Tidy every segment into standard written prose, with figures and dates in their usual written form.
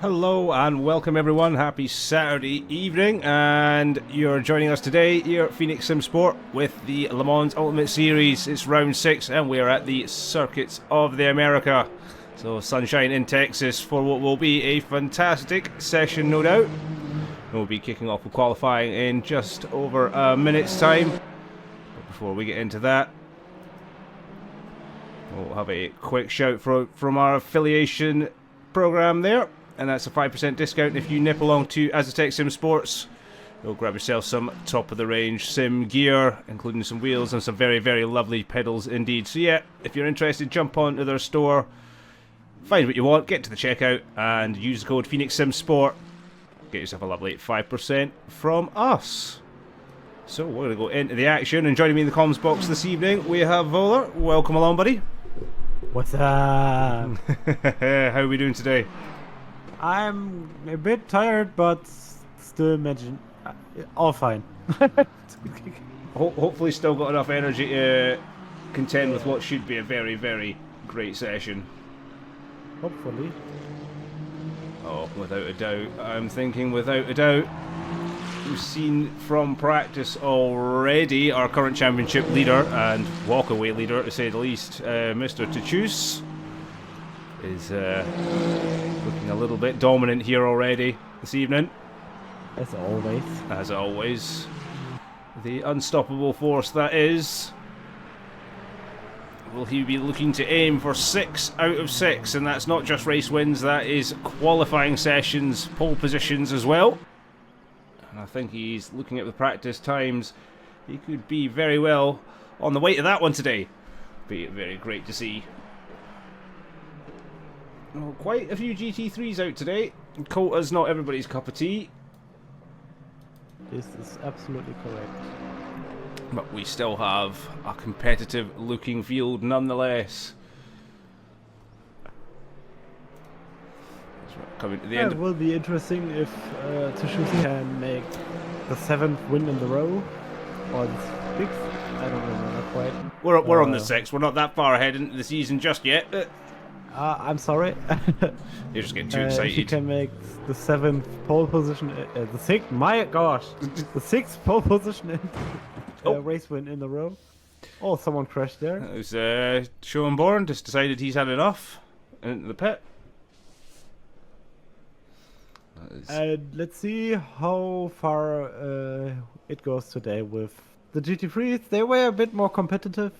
Hello and welcome everyone, happy Saturday evening, and you're joining us today here at Phoenix Sim Sport with the Le Mans Ultimate Series. It's round 6 and we're at the Circuits of the America. So sunshine in Texas for what will be a fantastic session, no doubt. We'll be kicking off with qualifying in just over a minute's time. But before we get into that, we'll have a quick shout from our affiliation program there. And that's a 5% discount if you nip along to Asetek Sim Sports. You'll grab yourself some top-of-the-range sim gear, including some wheels and some very, very lovely pedals indeed. So yeah, if you're interested, jump onto their store, find what you want, get to the checkout, and use the code Phoenix Sim Sport. Get yourself a lovely 5% from us. So we're going to go into the action, and joining me in the comms box this evening, we have Wohler. Welcome along, buddy. What's up? How are we doing today? I'm a bit tired, but still all fine. Hopefully still got enough energy to contend with what should be a very, very great session. Hopefully. Oh, without a doubt. I'm thinking without a doubt. We've seen from practice already our current championship leader and walkaway leader, to say the least, Mr. Tachus, is looking a little bit dominant here already this evening. As always. As always. The unstoppable force that is. Will he be looking to aim for 6 out of 6? And that's not just race wins, that is qualifying sessions, pole positions as well. And I think he's looking at the practice times. He could be very well on the way to that one today. Be very great to see. Well, quite a few GT3s out today. COTA's not everybody's cup of tea. This is absolutely correct. But we still have a competitive looking field nonetheless. Coming to the end. It will be interesting if Tsushima can make the 7th win in the row. Or the 6th. I don't remember quite. We're on the 6th. We're not that far ahead into the season just yet. I'm sorry. You're just getting too excited. She can make the 7th pole position, the 6th, my gosh, the 6th pole position in race win in the row. Oh, someone crashed there. It was Sean Bourne just decided he's had enough into the pit. Let's see how far it goes today with the GT3s. They were a bit more competitive,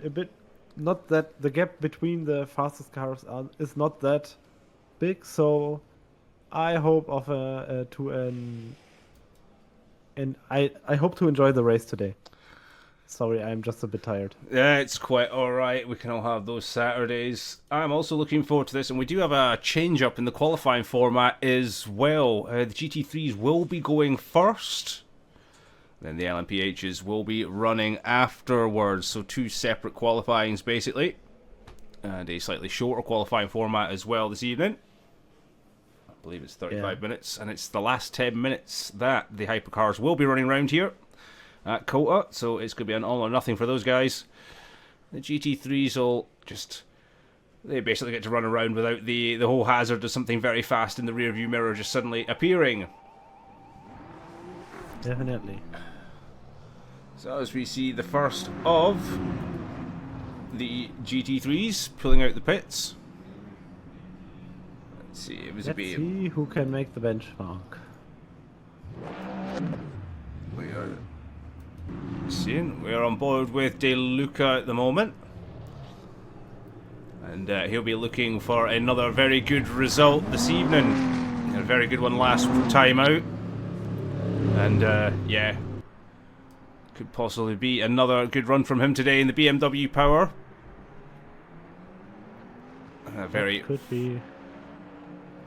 a bit. Not that the gap between the fastest cars is not that big, so I hope of I hope to enjoy the race today. Sorry, I'm just a bit tired. Yeah, it's quite alright. We can all have those Saturdays. I'm also looking forward to this, and we do have a change up in the qualifying format as well. The GT3s will be going first. Then the LMPHs will be running afterwards, so 2 separate qualifyings basically. And a slightly shorter qualifying format as well this evening. I believe it's 35 minutes, and it's the last 10 minutes that the hypercars will be running around here at COTA, so it's going to be an all or nothing for those guys. The GT3s will they basically get to run around without the whole hazard of something very fast in the rear view mirror just suddenly appearing. Definitely. So as we see the first of the GT3s pulling out the pits. Let's see, it was Let's see who can make the benchmark. We are seeing, we are on board with De Luca at the moment. And he'll be looking for another very good result this evening. A very good one last time out. And yeah, could possibly be another good run from him today in the BMW Power. Could be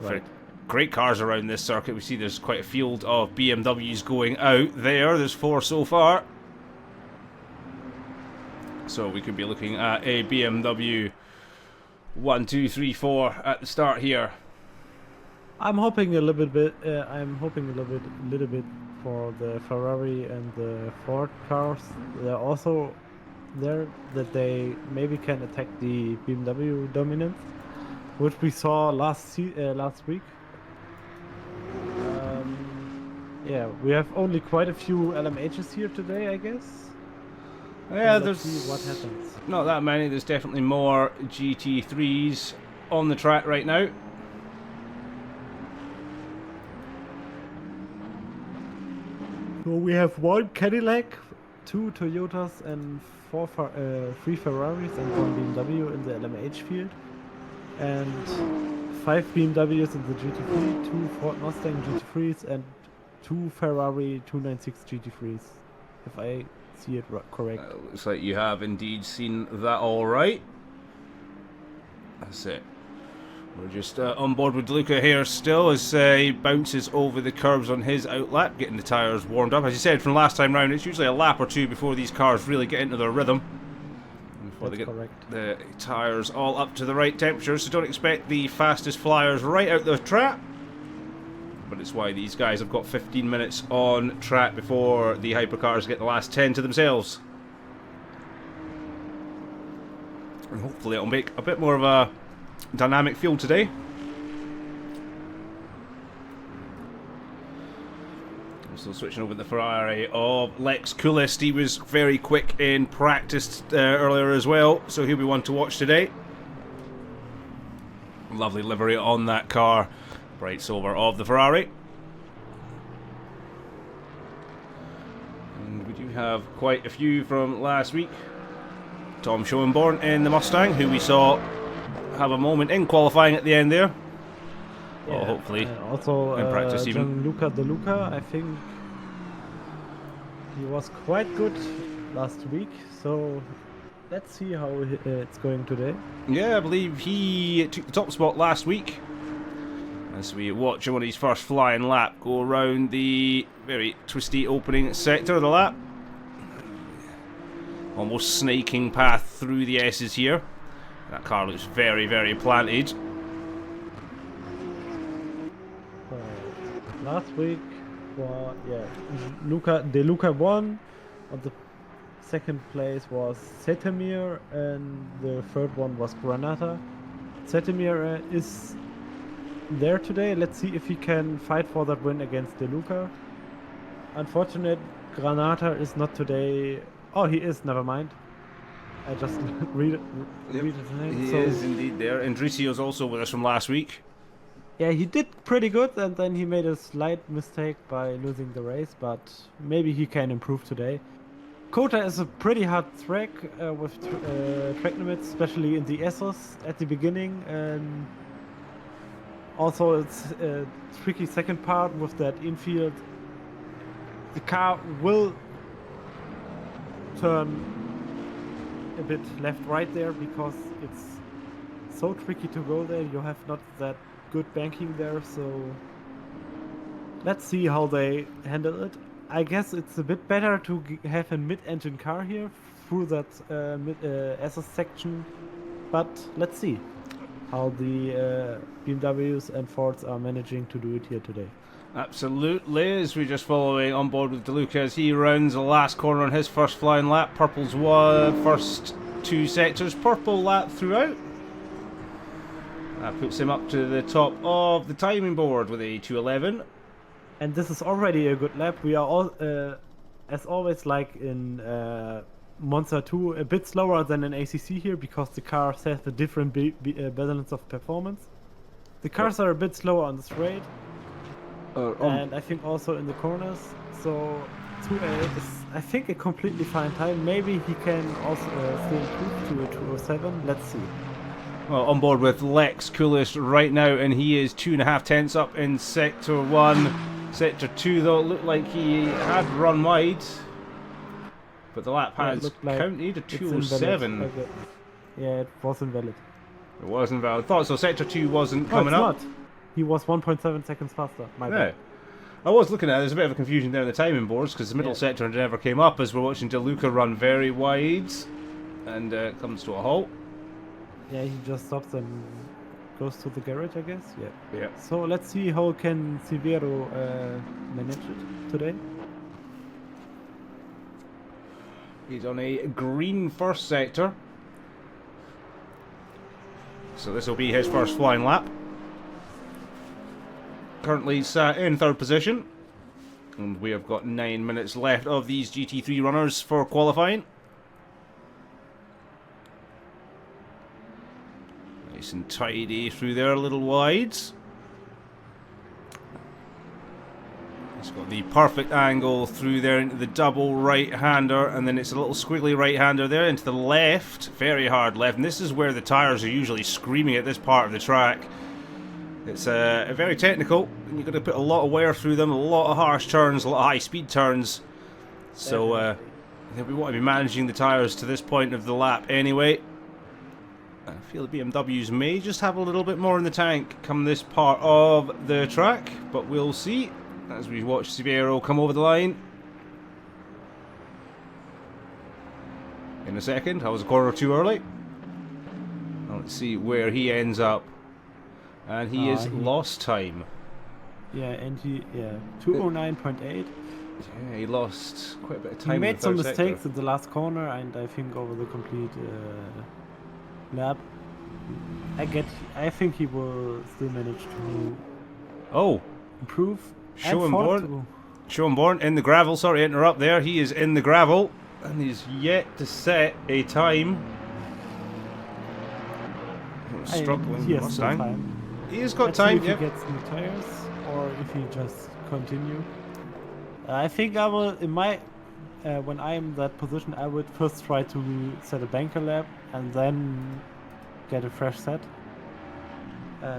right. Great cars around this circuit. We see there's quite a field of BMWs going out there. There's 4 so far. So we could be looking at a BMW 1, 2, 3, 4 at the start here. I'm hoping a little bit. Little bit for the Ferrari and the Ford cars. They're also there that they maybe can attack the BMW dominance, which we saw last week. Yeah, we have only quite a few LMHs here today, I guess. Yeah, So let's there's see what happens. not that many. There's definitely more GT3s on the track right now. So we have one Cadillac, two Toyotas, and three Ferraris and one BMW in the LMH field, and 5 BMWs in the GT3, two Ford Mustang GT3s, and two Ferrari 296 GT3s, if I see it correct. Looks like you have indeed seen that all right. That's it. We're just on board with DeLuca here still as he bounces over the curbs on his outlap, getting the tyres warmed up. As you said from last time round, it's usually a lap or two before these cars really get into their rhythm. Before they get the tyres all up to the right temperature, so don't expect the fastest flyers right out the track. But it's why these guys have got 15 minutes on track before the hypercars get the last 10 to themselves. And hopefully it'll make a bit more of a dynamic field today. Also switching over the Ferrari of Lex Coolest. He was very quick in practice earlier as well, so he'll be one to watch today. Lovely livery on that car. Bright silver of the Ferrari. And we do have quite a few from last week. Tom Schoenborn in the Mustang, who we saw have a moment in qualifying at the end there. Yeah, well, hopefully also in practice even. Gianluca De Luca, I think he was quite good last week, so let's see how it's going today. Yeah, I believe he took the top spot last week as we watch him on his first flying lap go around the very twisty opening sector of the lap. Almost snaking path through the S's here. That car looks very, very planted. Last week, De Luca won. On the second place was Setemir, and the third one was Granata. Setemir is there today. Let's see if he can fight for that win against De Luca. Unfortunate, Granata is not today. Oh, he is. Never mind. I just read his name. He is indeed there. Andricio's also with us from last week. Yeah, he did pretty good, and then he made a slight mistake by losing the race, but maybe he can improve today. COTA is a pretty hard track with track limits, especially in the Essos at the beginning, and also it's a tricky second part with that infield. The car will turn a bit left-right there because it's so tricky to go there. You have not that good banking there, so let's see how they handle it. I guess it's a bit better to have a mid-engine car here through that SS section, but let's see how the BMWs and Fords are managing to do it here today. Absolutely, as we're just following on board with DeLuca as he rounds the last corner on his first flying lap. Purple's first two sectors, purple lap throughout. That puts him up to the top of the timing board with a 2:11. And this is already a good lap. We are all, as always, like in Monza 2, a bit slower than in ACC here because the cars have a different balance of performance. The cars are a bit slower on the straight. And I think also in the corners, so 2:08 is, I think, a completely fine time. Maybe he can also still improve to a 2:07. Let's see. Well, on board with Lex Coolest right now, and he is 2.5 tenths up in Sector 1. Sector 2, though, it looked like he had run wide, but the lap has counted a 2:07. Okay. Yeah, it was invalid. It wasn't valid. I thought so. Sector 2 wasn't coming up. Not. He was 1.7 seconds faster. My bad. I was looking at it. There's a bit of a confusion there in the timing boards because the middle sector never came up as we're watching DeLuca run very wide and comes to a halt. Yeah, he just stops and goes to the garage, I guess. Yeah. So let's see how can Silvero manage it today. He's on a green first sector. So this will be his first flying lap. Currently sat in third position. And we have got 9 minutes left of these GT3 runners for qualifying. Nice and tidy through there, a little wide. It's got the perfect angle through there into the double right-hander, and then it's a little squiggly right-hander there into the left, very hard left, and this is where the tyres are usually screaming at this part of the track. It's very technical, and you've got to put a lot of wear through them, a lot of harsh turns, a lot of high-speed turns. So we want to be managing the tyres to this point of the lap anyway. I feel the BMWs may just have a little bit more in the tank come this part of the track, but we'll see as we watch Severo come over the line. In a second, I was a corner too early. Now let's see where he ends up. And he is lost time. Yeah, and he 209.8. Yeah, he lost quite a bit of time. He made some mistakes in the last corner, and I think over the complete lap, I think he will still manage to improve. Schoenborn in the gravel. Sorry to interrupt there. He is in the gravel, and he's yet to set a time. Struggling he has Mustang. Time. He has got Let's time. See if he gets new tires, or if he just continue. I think I will. In my when I am in that position, I would first try to set a banker lap and then get a fresh set.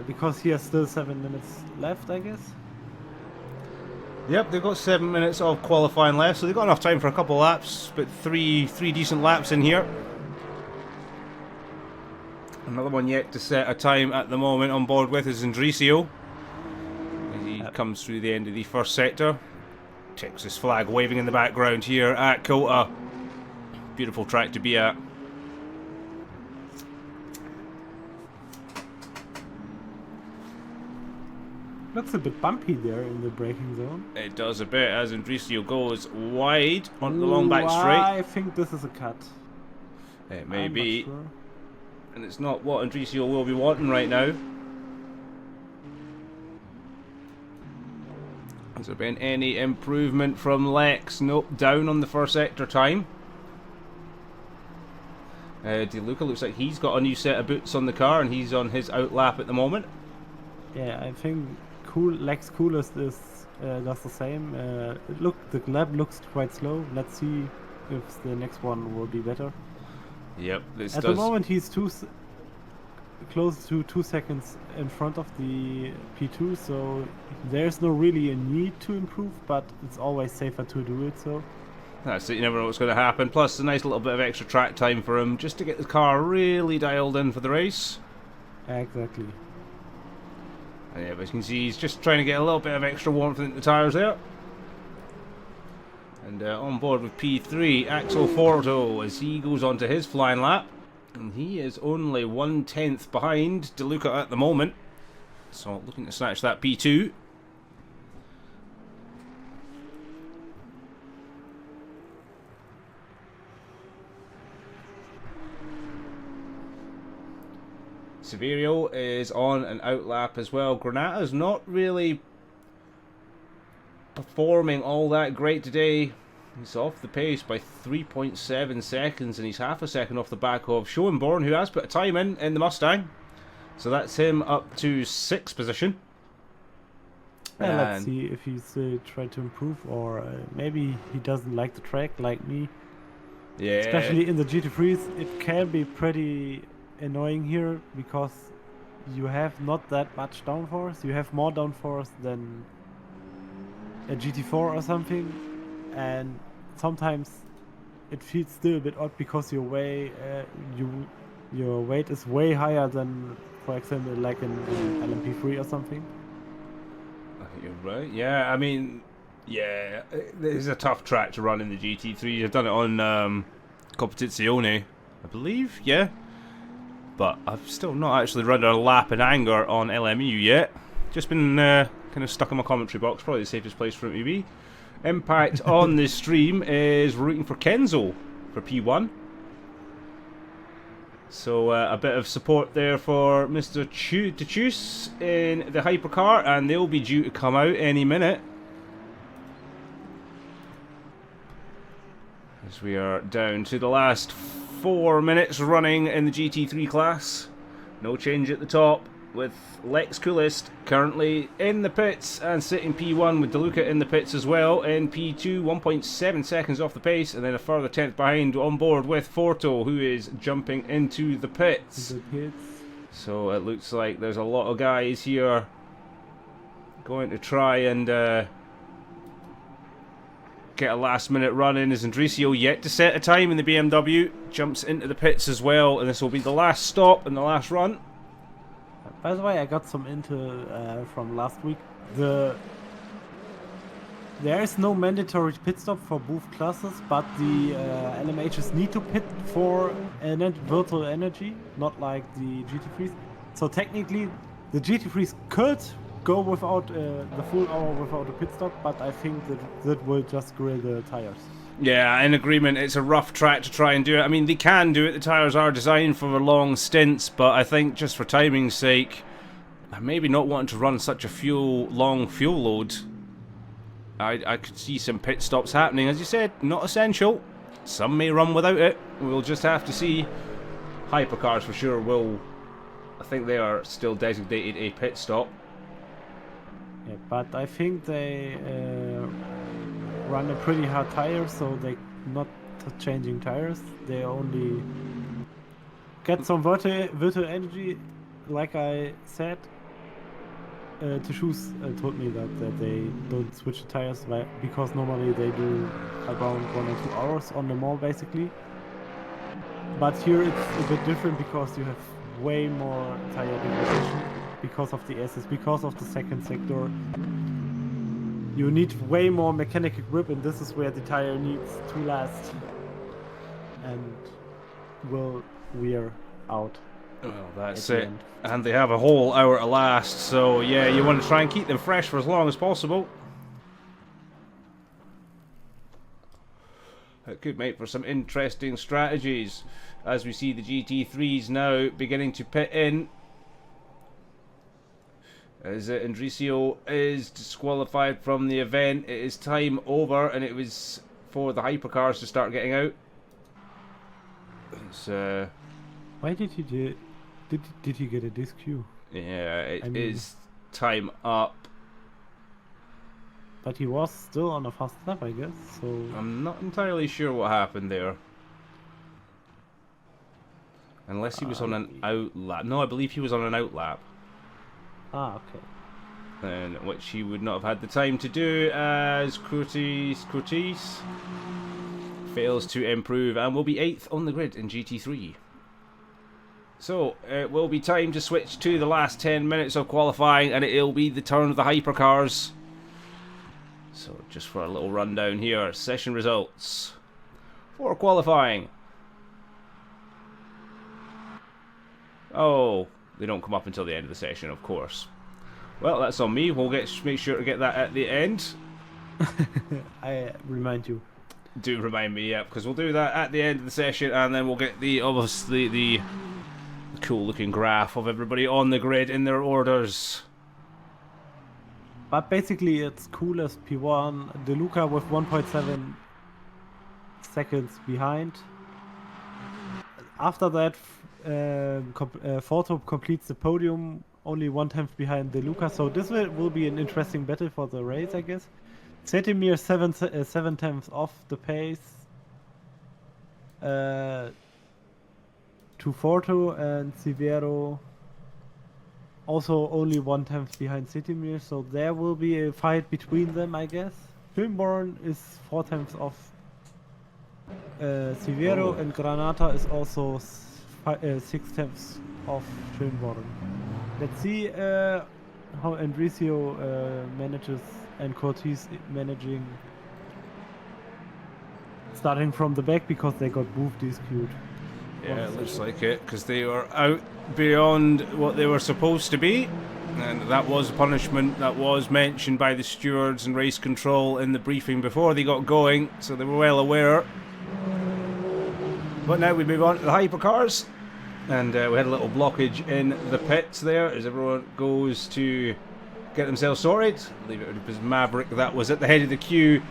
Because he has still 7 minutes left, I guess. Yep, they've got 7 minutes of qualifying left, so they've got enough time for a couple of laps, but three decent laps in here. Another one yet to set a time at the moment on board with is Andricio. As he comes through the end of the first sector. Texas flag waving in the background here at COTA. Beautiful track to be at. Looks a bit bumpy there in the braking zone. It does a bit as Andricio goes wide on the long back straight. I think this is a cut. It may be. Sure. And it's not what Andricio will be wanting right now. Has there been any improvement from Lex? Nope, down on the first sector time. DeLuca looks like he's got a new set of boots on the car and he's on his outlap at the moment. Yeah, I think Lex Coolest is does the same. The lap looks quite slow. Let's see if the next one will be better. Yep, At the moment he's close to 2 seconds in front of the P2, so there's no really a need to improve, but it's always safer to do it. So that's it, you never know what's going to happen. Plus a nice little bit of extra track time for him just to get the car really dialed in for the race. Exactly. And yeah, but you can see he's just trying to get a little bit of extra warmth into the tyres there. And on board with P3, Axel Forto as he goes on to his flying lap. And he is only 1/10 behind DeLuca at the moment. So looking to snatch that P2. Severio is on an outlap as well. Granata's not really performing all that great today. He's off the pace by 3.7 seconds and he's half a second off the back of Schoenborn, who has put a time in the Mustang. So that's him up to 6th position. Yeah, let's see if he's trying to improve, or maybe he doesn't like the track like me. Yeah. Especially in the GT3s, it can be pretty annoying here because you have not that much downforce. You have more downforce than a GT4 or something, and sometimes it feels still a bit odd because your weight is way higher than, for example, like an LMP3 or something. I think you're right. Yeah, I mean, yeah, it is a tough track to run in the GT3. You've done it on Competizione, I believe. Yeah. But I've still not actually run a lap in anger on LMU yet. Just been kind of stuck in my commentary box. Probably the safest place for it to be. Impact on this stream is rooting for Kenzo for P1. So a bit of support there for Mr. Tachus in the hypercar, and they'll be due to come out any minute. As we are down to the last 4 minutes running in the GT3 class. No change at the top, with Lex Coolest currently in the pits and sitting P1 with DeLuca in the pits as well. In P2, 1.7 seconds off the pace, and then a further 10th behind on board with Forto, who is jumping into the pits. So it looks like there's a lot of guys here going to try and get a last minute run in. As Andricio yet to set a time in the BMW, jumps into the pits as well, and this will be the last stop and the last run. By the way, I got some intel from last week. There is no mandatory pit stop for both classes, but the LMHs need to pit for virtual energy, not like the GT3s. So technically, the GT3s could go without the full hour without a pit stop, but I think that will just grill the tires. Yeah, in agreement. It's a rough track to try and do it. I mean, they can do it. The tyres are designed for long stints, but I think just for timing's sake, maybe not wanting to run such a long fuel load, I could see some pit stops happening. As you said, not essential. Some may run without it. We'll just have to see. Hypercars for sure will. I think they are still designated a pit stop. Yeah, but I think they run a pretty hard tire, so they're not changing tires. They only get some virtual energy, like I said. Shoes told me that they don't switch the tires because normally they do around 1 or 2 hours on the mall basically. But here it's a bit different because you have way more tire degradation because of the S's, because of the second sector. You need way more mechanical grip, and this is where the tire needs to last and will wear out. Well, that's it. And they have a whole hour to last, so yeah, you want to try and keep them fresh for as long as possible. It could make for some interesting strategies as we see the GT3s now beginning to pit in. As Andricio is disqualified from the event, it is time over, and it was for the hypercars to start getting out. Why did he do? Did he get a disc queue? Yeah, it is time up. But he was still on a fast lap, I guess. So I'm not entirely sure what happened there. Unless he was on an out lap. No, I believe he was on an out lap. Ah, okay. And which he would not have had the time to do, as Curtis fails to improve and will be 8th on the grid in GT3. So it will be time to switch to the last 10 minutes of qualifying, and it'll be the turn of the hypercars. So just for a little rundown here, session results for qualifying. Oh, they don't come up until the end of the session, of course. Well, that's on me. We'll make sure to get that at the end. I remind you. Do remind me, yeah, because we'll do that at the end of the session, and then we'll get the obviously the cool looking graph of everybody on the grid in their orders. But basically it's Coolest P1, DeLuca with 1.7 seconds behind. After that, Forto completes the podium, only 1/10 behind DeLuca, so this will be an interesting battle for the race, I guess. Zetimir 7/10 off the pace to Forto, and Severo also only 1/10 behind Zetimir, so there will be a fight between them, I guess. Filmborn is 4/10 off Severo, and Granata is also 6/10 off Filmborn. Let's see how Andricio manages and Cortez managing, starting from the back because they got both DQ'd. Yeah, it looks like it, because they were out beyond what they were supposed to be, and that was a punishment that was mentioned by the stewards and race control in the briefing before they got going, so they were well aware. But now we move on to the hypercars, and we had a little blockage in the pits there as everyone goes to get themselves sorted. I believe it was Maverick that was at the head of the queue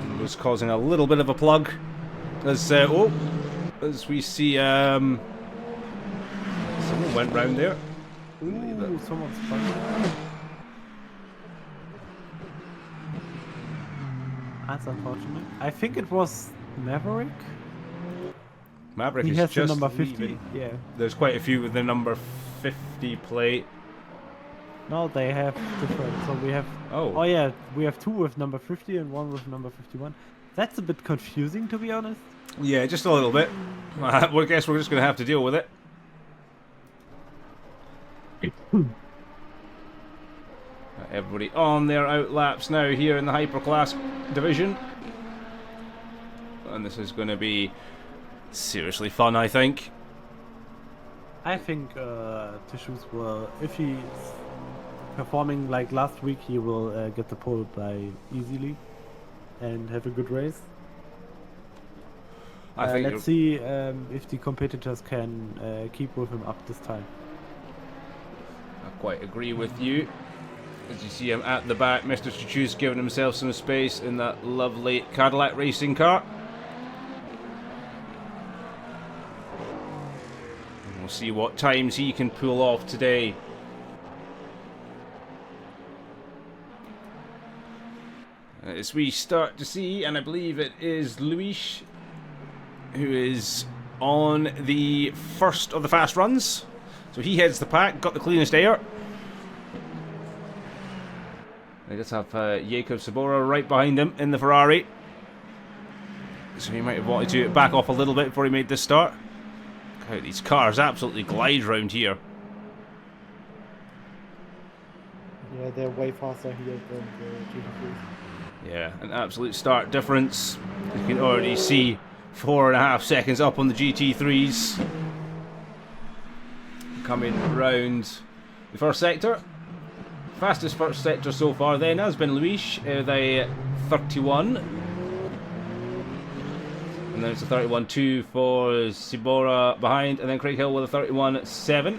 and was causing a little bit of a plug. As we see, someone went round there. Ooh, someone's fighting. That's unfortunate. I think it was Maverick. Maverick He is has the just number 50. leaving. Yeah. There's quite a few with the number 50 plate. No, they have different. So we have. Oh. Oh yeah, we have 2 with number 50 and 1 with number 51. That's a bit confusing, to be honest. Yeah, just a little bit. I guess we're just going to have to deal with it. Everybody on their out laps now here in the Hyperclass division. And this is going to be seriously fun, I think. I think Tissues will, if he's performing like last week, he will get the pole by easily and have a good race. I think let's see if the competitors can keep with him up this time. I quite agree with you. As you see him at the back, Mr. Chuchus giving himself some space in that lovely Cadillac racing car. And we'll see what times he can pull off today. As we start to see, and I believe it is Luis who is on the first of the fast runs. So he heads the pack, got the cleanest air. They just have Jakob Sabora right behind him in the Ferrari. So he might have wanted to back off a little bit before he made this start. God, these cars absolutely glide round here. Yeah, they're way faster here than the GT3s. Yeah, an absolute stark difference. You can already see 4.5 seconds up on the GT3s. Coming round the first sector. Fastest first sector so far then has been Luis, the 31. And then it's a 31.2 for Sibora behind, and then Craig Hill with a 31.7.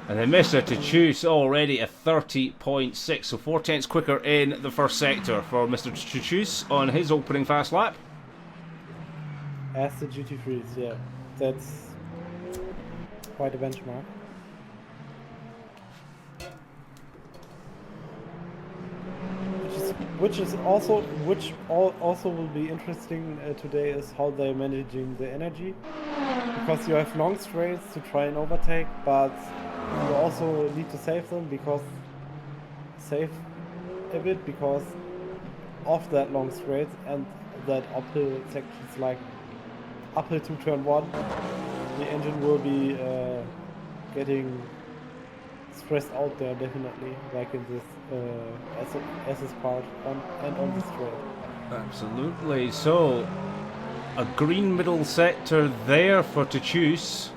And then Mr. Chuchus already a 30.6, so 4 tenths quicker in the first sector for Mr. Chuchus on his opening fast lap. As the GT3s, yeah. That's quite a benchmark. Which also will be interesting today is how they're managing the energy, because you have long straights to try and overtake, but you also need to save them because of that long straight and that uphill sections, like uphill to turn 1, the engine will be getting stressed out there, definitely, like in this SS part on the straight. Absolutely. So a green middle sector there for Chuchus.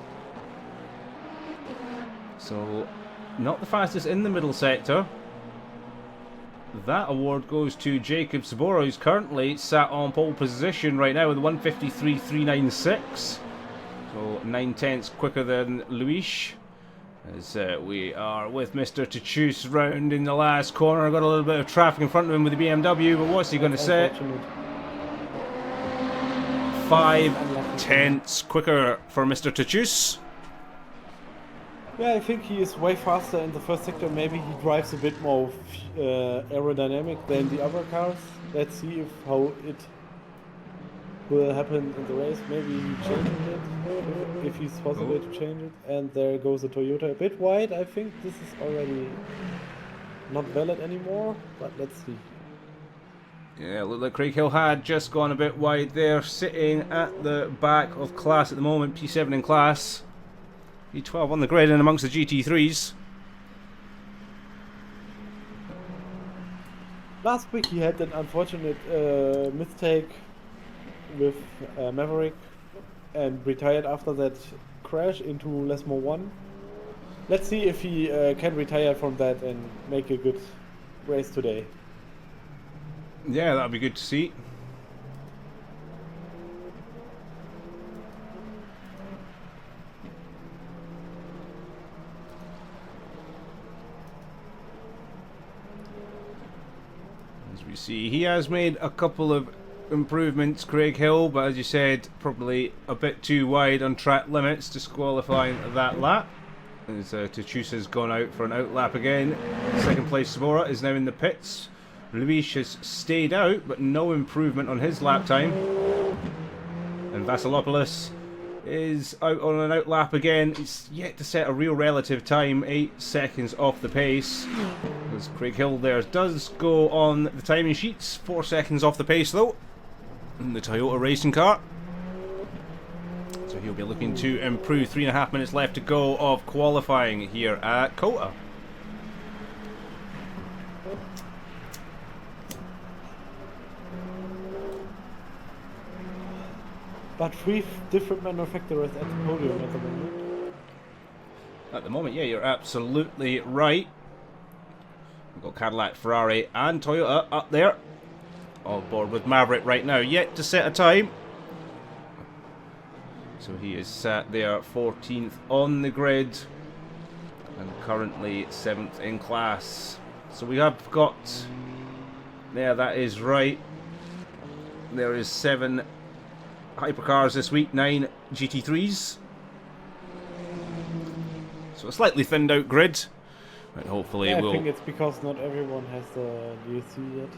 So not the fastest in the middle sector. That award goes to Jakob Sabora, who's currently sat on pole position right now with 1:53.396. So 9 tenths quicker than Luis. As we are with Mr. Chuchus round in the last corner. Got a little bit of traffic in front of him with the BMW, but what's he going to set? 5 tenths quicker for Mr. Chuchus. Yeah, I think he is way faster in the first sector. Maybe he drives a bit more aerodynamic than the other cars. Let's see how it will happen in the race. Maybe he changes it, if he's possible to change it. And there goes the Toyota a bit wide. I think this is already not valid anymore, but let's see. Yeah, looked like Craig Hill had just gone a bit wide there, sitting at the back of class at the moment, P7 in class. P12 on the grid and amongst the GT3s. Last week he had an unfortunate mistake with Maverick and retired after that crash into Lesmo 1. Let's see if he can retire from that and make a good race today. Yeah, that'd be good to see. As we see, he has made a couple of improvements, Craig Hill, but as you said, probably a bit too wide on track limits, disqualifying that lap. As Tachus has gone out for an out lap again. Second place Sabora is now in the pits. Luis has stayed out, but no improvement on his lap time. And Vasilopoulos is out on an out lap again. He's yet to set a real relative time, 8 seconds off the pace. As Craig Hill there does go on the timing sheets, 4 seconds off the pace though, in the Toyota racing car. So he'll be looking to improve. 3.5 minutes left to go of qualifying here at COTA. But 3 different manufacturers at the podium at the moment. At the moment, yeah, you're absolutely right. We've got Cadillac, Ferrari and Toyota up there. All aboard with Maverick right now, yet to set a time. So he is sat there 14th on the grid and currently 7th in class. So we have got, there, that is right. There is 7 hypercars this week, 9 GT3s. So a slightly thinned out grid. But hopefully yeah, we'll... I think it's because not everyone has the DLC yet.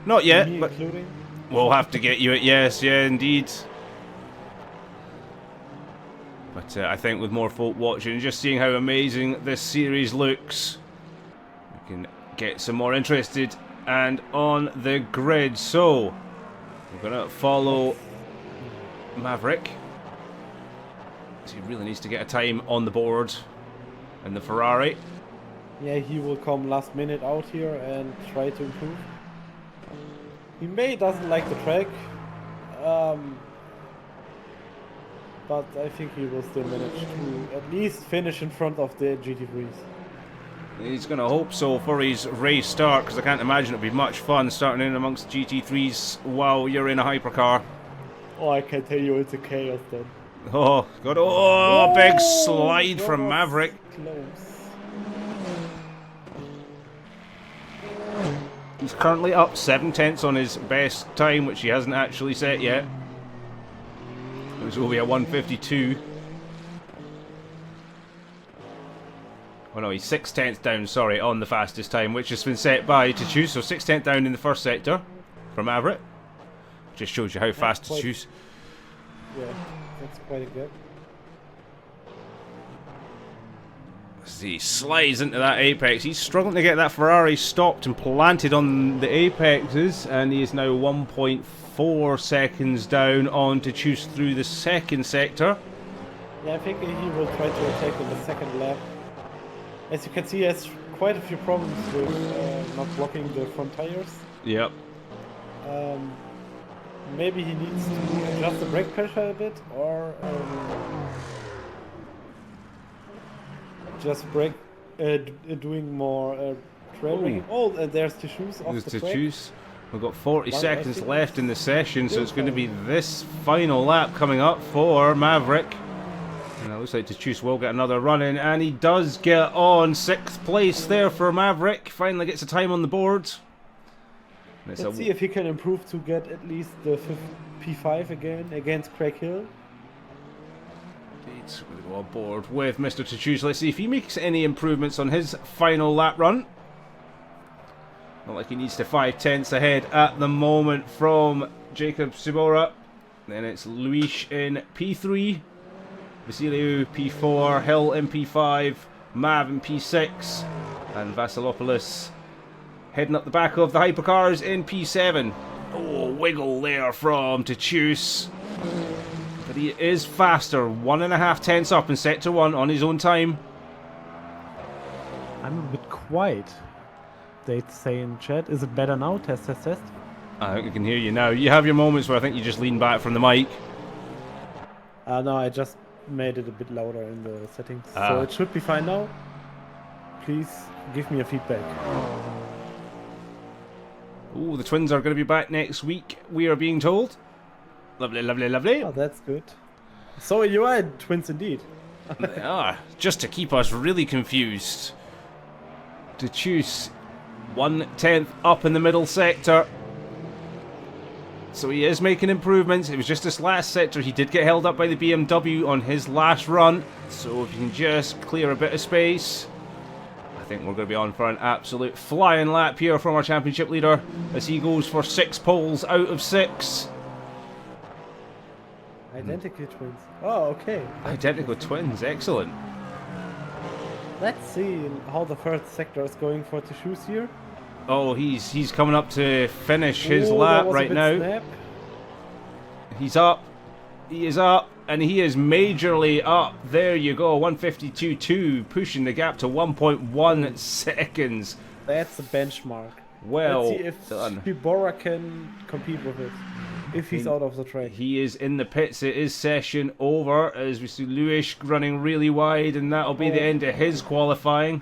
Not yet, Me but including. we'll have to get you it, yes, yeah, indeed. But I think with more folk watching and just seeing how amazing this series looks, we can get some more interested and on the grid. So, we're going to follow Maverick. So he really needs to get a time on the board. And the Ferrari. Yeah, he will come last minute out here and try to improve. He doesn't like the track. But I think he will still manage to at least finish in front of the GT3s. He's going to hope so for his race start, because I can't imagine it'll be much fun starting in amongst GT3s while you're in a hypercar. Oh, I can tell you it's a chaos then. Oh, God. Oh, big slide from Maverick. Close. He's currently up 7/10 on his best time, which he hasn't actually set yet. It will be a 1:52. Oh no, he's 6/10 down, sorry, on the fastest time, which has been set by Tachus. So 6/10 down in the first sector from Maverick. Just shows you how fast Tachus. Yeah, that's quite a gap. As he slides into that apex, he's struggling to get that Ferrari stopped and planted on the apexes, and he is now 1.4 seconds down on Tachus through the second sector. Yeah, I think he will try to attack in the second lap. As you can see, he has quite a few problems with not blocking the front tires. Yep. Maybe he needs to adjust the brake pressure a bit, or just doing more trail braking. Oh, and there's Tachus off the track. We've got 40 seconds left in the session, so it's going to be this final lap coming up for Maverick. And it looks like Tachus will get another run in, and he does get on 6th place there for Maverick. Finally gets a time on the board. Let's see if he can improve to get at least the P5 again against Craig Hill. Indeed, we're going to go on board with Mr. Tachus. Let's see if he makes any improvements on his final lap run. Not like he needs to 5/10 ahead at the moment from Jacob Sibora. Then it's Luis in P3, Vasiliou P4, Hill in P5, Mav in P6, and Vasilopoulos heading up the back of the hypercars in P7. Oh, wiggle there from Tachus. But he is faster, 1.5 tenths up in sector 1 on his own time. I'm a bit quiet. They say in chat, is it better now? Test, test, test. I think I can hear you now. You have your moments where I think you just lean back from the mic. No, I just made it a bit louder in the settings. So it should be fine now. Please give me a feedback. Oh, the twins are going to be back next week, we are being told. Lovely, lovely, lovely. Oh, that's good. So you are twins indeed. They are, just to keep us really confused. Tachus 1/10 up in the middle sector. So he is making improvements. It was just this last sector. He did get held up by the BMW on his last run. So if you can just clear a bit of space, I think we're going to be on for an absolute flying lap here from our championship leader as he goes for 6 poles out of 6. Identical twins. Oh, okay. Identical twins, excellent. Let's see how the first sector is going for Tishoes here. Oh, he's coming up to finish his Oh, lap that was a right bit now. snap. He's up. He is up. And he is majorly up. There you go. 152.2, pushing the gap to 1.1 seconds. That's a benchmark. Well Let's see if done. Shibora can compete with it. If he's out of the track. He is in the pits. It is session over as we see Lewis running really wide, and that'll be the end of his qualifying.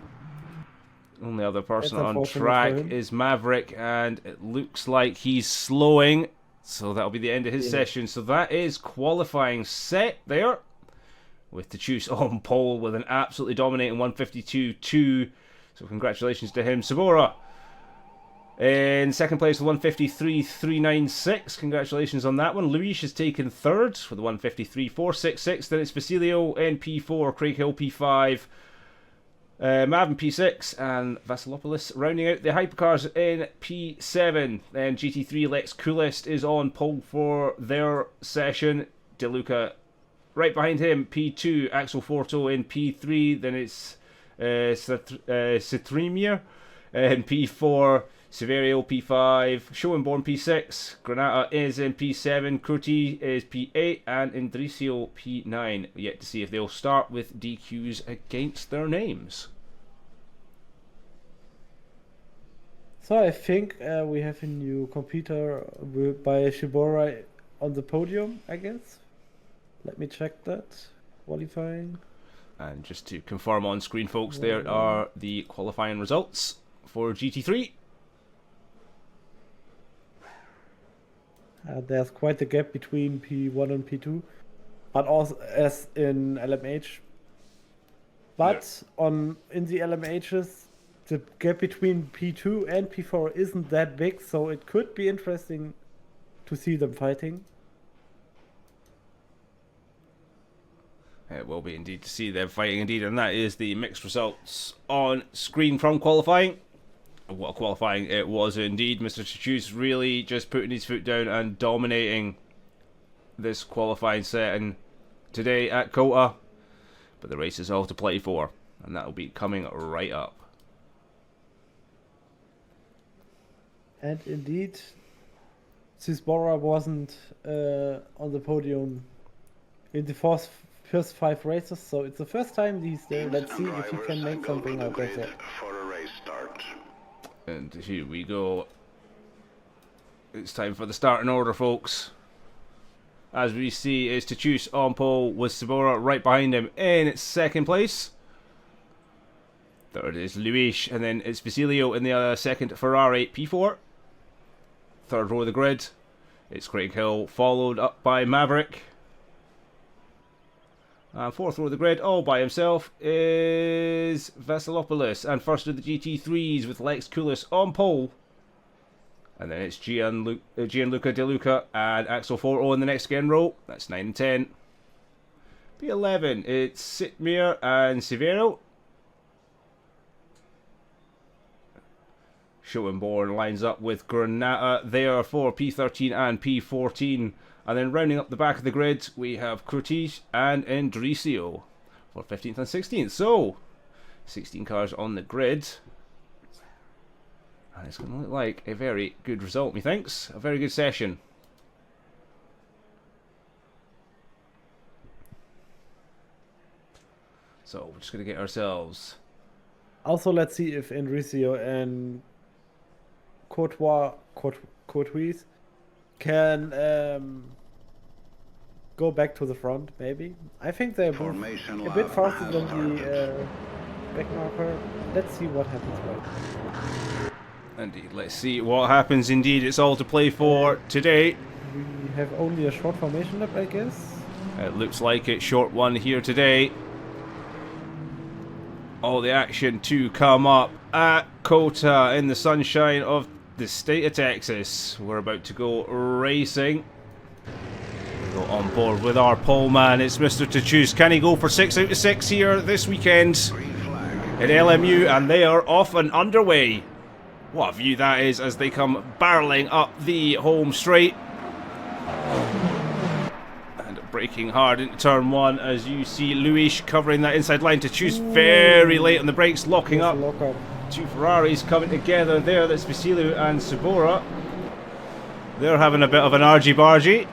Only other person That's on unfortunate track for him. is Maverick, and it looks like he's slowing. So that'll be the end of his session. So that is qualifying set there. With Tishoes on pole with an absolutely dominating 152.2. So congratulations to him. Sabora in second place with 153.396. Congratulations on that one. Luis has taken third with 153.466. Then it's Vasilio in P4, Craig Hill P5. Mav in P6 and Vasilopoulos rounding out the hypercars in P7. Then GT3 Lex Coolest is on pole for their session. DeLuca right behind him, P2. Axel Forto in P3. Then it's Citremir in P4. Severio P5. Schoenborn P6. Granata is in P7. Curti is P8. And Indricio P9. Yet to see if they'll start with DQs against their names. So I think we have a new competitor by Shibora on the podium, I guess. Let me check that. Qualifying. And just to confirm on screen, folks, there are the qualifying results for GT3. There's quite a gap between P1 and P2, but also as in LMH. But in the LMHs, the gap between P2 and P4 isn't that big, so it could be interesting to see them fighting. It will be indeed to see them fighting indeed, and that is the mixed results on screen from qualifying. What a qualifying it was indeed. Mr. Tishoes really just putting his foot down and dominating this qualifying setting today at COTA. But the race is all to play for, and that will be coming right up. And indeed, Cisbora wasn't on the podium in the first 5 races, so it's the first time he's there. Let's see if he can make something out of it. And here we go. It's time for the starting order, folks. As we see, is Tishoes on pole with Sabora right behind him in second place. Third is Luis, and then it's Vasilio in the second Ferrari P4. Third row of the grid, it's Craig Hill, followed up by Maverick. And fourth row of the grid, all by himself, is Vasilopoulos. And first of the GT3s with Lex Coolest on pole. And then it's Gianluca DeLuca and Axel Forto in the next again row. That's 9 and 10. P11, it's Sitmir and Severo. Schoenborn lines up with Granata there for P13 and P14. And then rounding up the back of the grid, we have Curtis and Indricio for 15th and 16th. So, 16 cars on the grid. And it's going to look like a very good result, methinks. A very good session. So, we're just going to get ourselves... Also, let's see if Indricio and Courtois can go back to the front, maybe. I think they're both a bit faster than the backmarker. Let's see what happens, right? Indeed, let's see what happens. Indeed, it's all to play for today. We have only a short formation lap, I guess. It looks like it's short one here today. All the action to come up at COTA in the sunshine of the state of Texas. We're about to go racing. We go on board with our pole man. It's Mr. Tachus. Can he go for 6 out of 6 here this weekend at LMU? And they are off and underway. What a view that is as they come barreling up the home straight. And braking hard into turn 1 as you see Luis covering that inside line. Tachus very late on the brakes, locking up. Two Ferraris coming together there. That's Vasilou and Sabora. They're having a bit of an argy-bargy.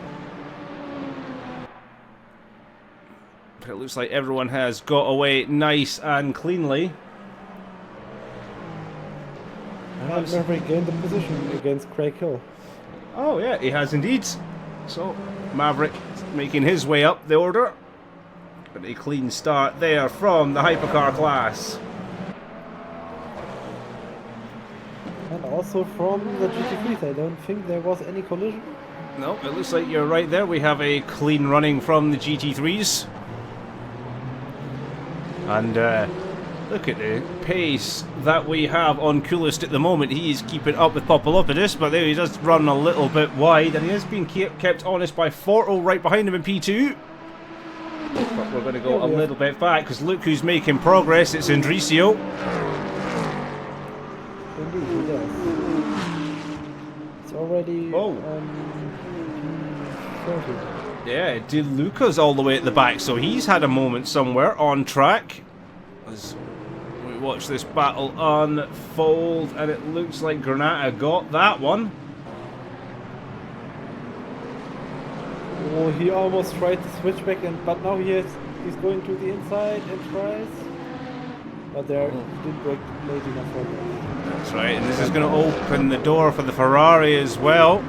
But it looks like everyone has got away nice and cleanly. And Maverick gained the position against Craig Hill. Oh yeah, he has indeed. So Maverick making his way up the order. But a clean start there from the hypercar class. And also from the GT3s, I don't think there was any collision. No, it looks like you're right there. We have a clean running from the GT3s. And look at the pace that we have on Coolest at the moment. He is keeping up with Popolopoulos, but there he does run a little bit wide, and he has been kept honest by Forto right behind him in P2. But we're going to go a little bit back, because look who's making progress. It's Indricio. Indeed, he does. It's already Yeah, De Luca's all the way at the back, so he's had a moment somewhere on track. As we watch this battle unfold, and it looks like Granata got that one. Oh, he almost tried to switch back, but now he's going to the inside and tries. But there, he didn't break late enough for that. That's right, and this is going to open the door for the Ferrari as well.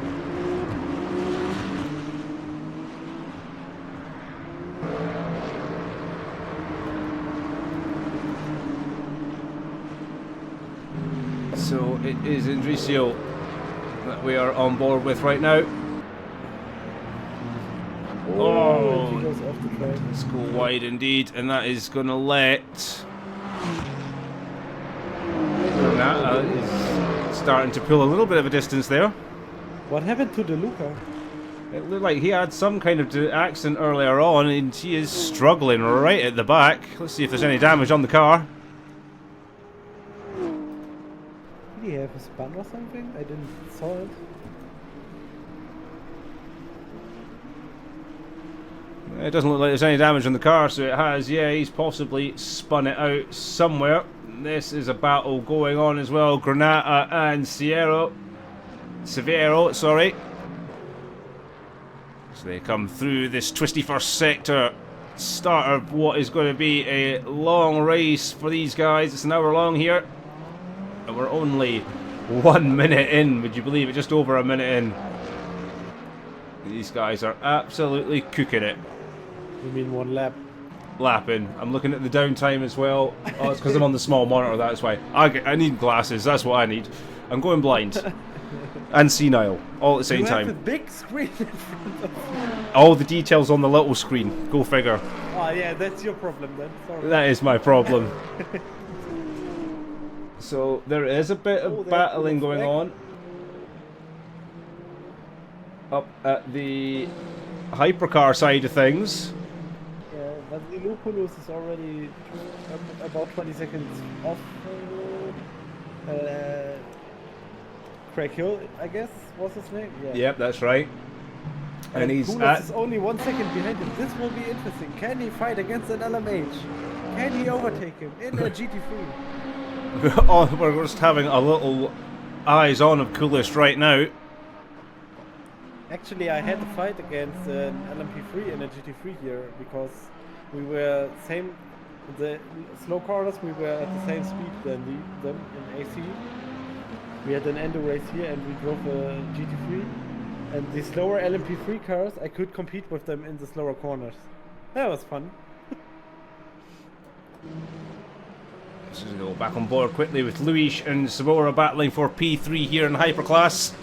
So it is Indricio that we are on board with right now. Oh, he goes off the track. Let's go wide indeed, and that is going to let Granata is starting to pull a little bit of a distance there. What happened to De Luca? It looked like he had some kind of accident earlier on, and he is struggling right at the back. Let's see if there's any damage on the car. Did he have a spun or something? I didn't saw it. It doesn't look like there's any damage on the car, so it has. Yeah, he's possibly spun it out somewhere. This is a battle going on as well. Granata and Severo, sorry. So they come through this twisty first sector. Start of what is going to be a long race for these guys. It's an hour long here. And we're only 1 minute in, would you believe it? Just over a minute in. These guys are absolutely cooking it. You mean one lap? Lapping. I'm looking at the downtime as well. Oh, it's because I'm on the small monitor, that's why. I need glasses, that's what I need. I'm going blind. And senile, all at the same time. You have a big screen in front of you. All the details on the little screen. Go figure. Oh yeah, that's your problem then. Sorry. That is my problem. So there is a bit of battling going on up at the hypercar side of things. Yeah, but Lupulus is already about 20 seconds off. Craig Hill, I guess, was his name? Yeah. Yep, that's right. And he's is only 1 second behind him. This will be interesting. Can he fight against an LMH? Can he overtake him in a GT3? Oh, we're just having a little eyes on of Coolest right now. Actually, I had to fight against an LMP3 and a GT3 here because we were the slow corners, we were at the same speed than them in AC. We had an endo race here and we drove a GT3. And the slower LMP3 cars, I could compete with them in the slower corners. That was fun. Let's just go back on board quickly with Luis and Sabora battling for P3 here in Hyperclass.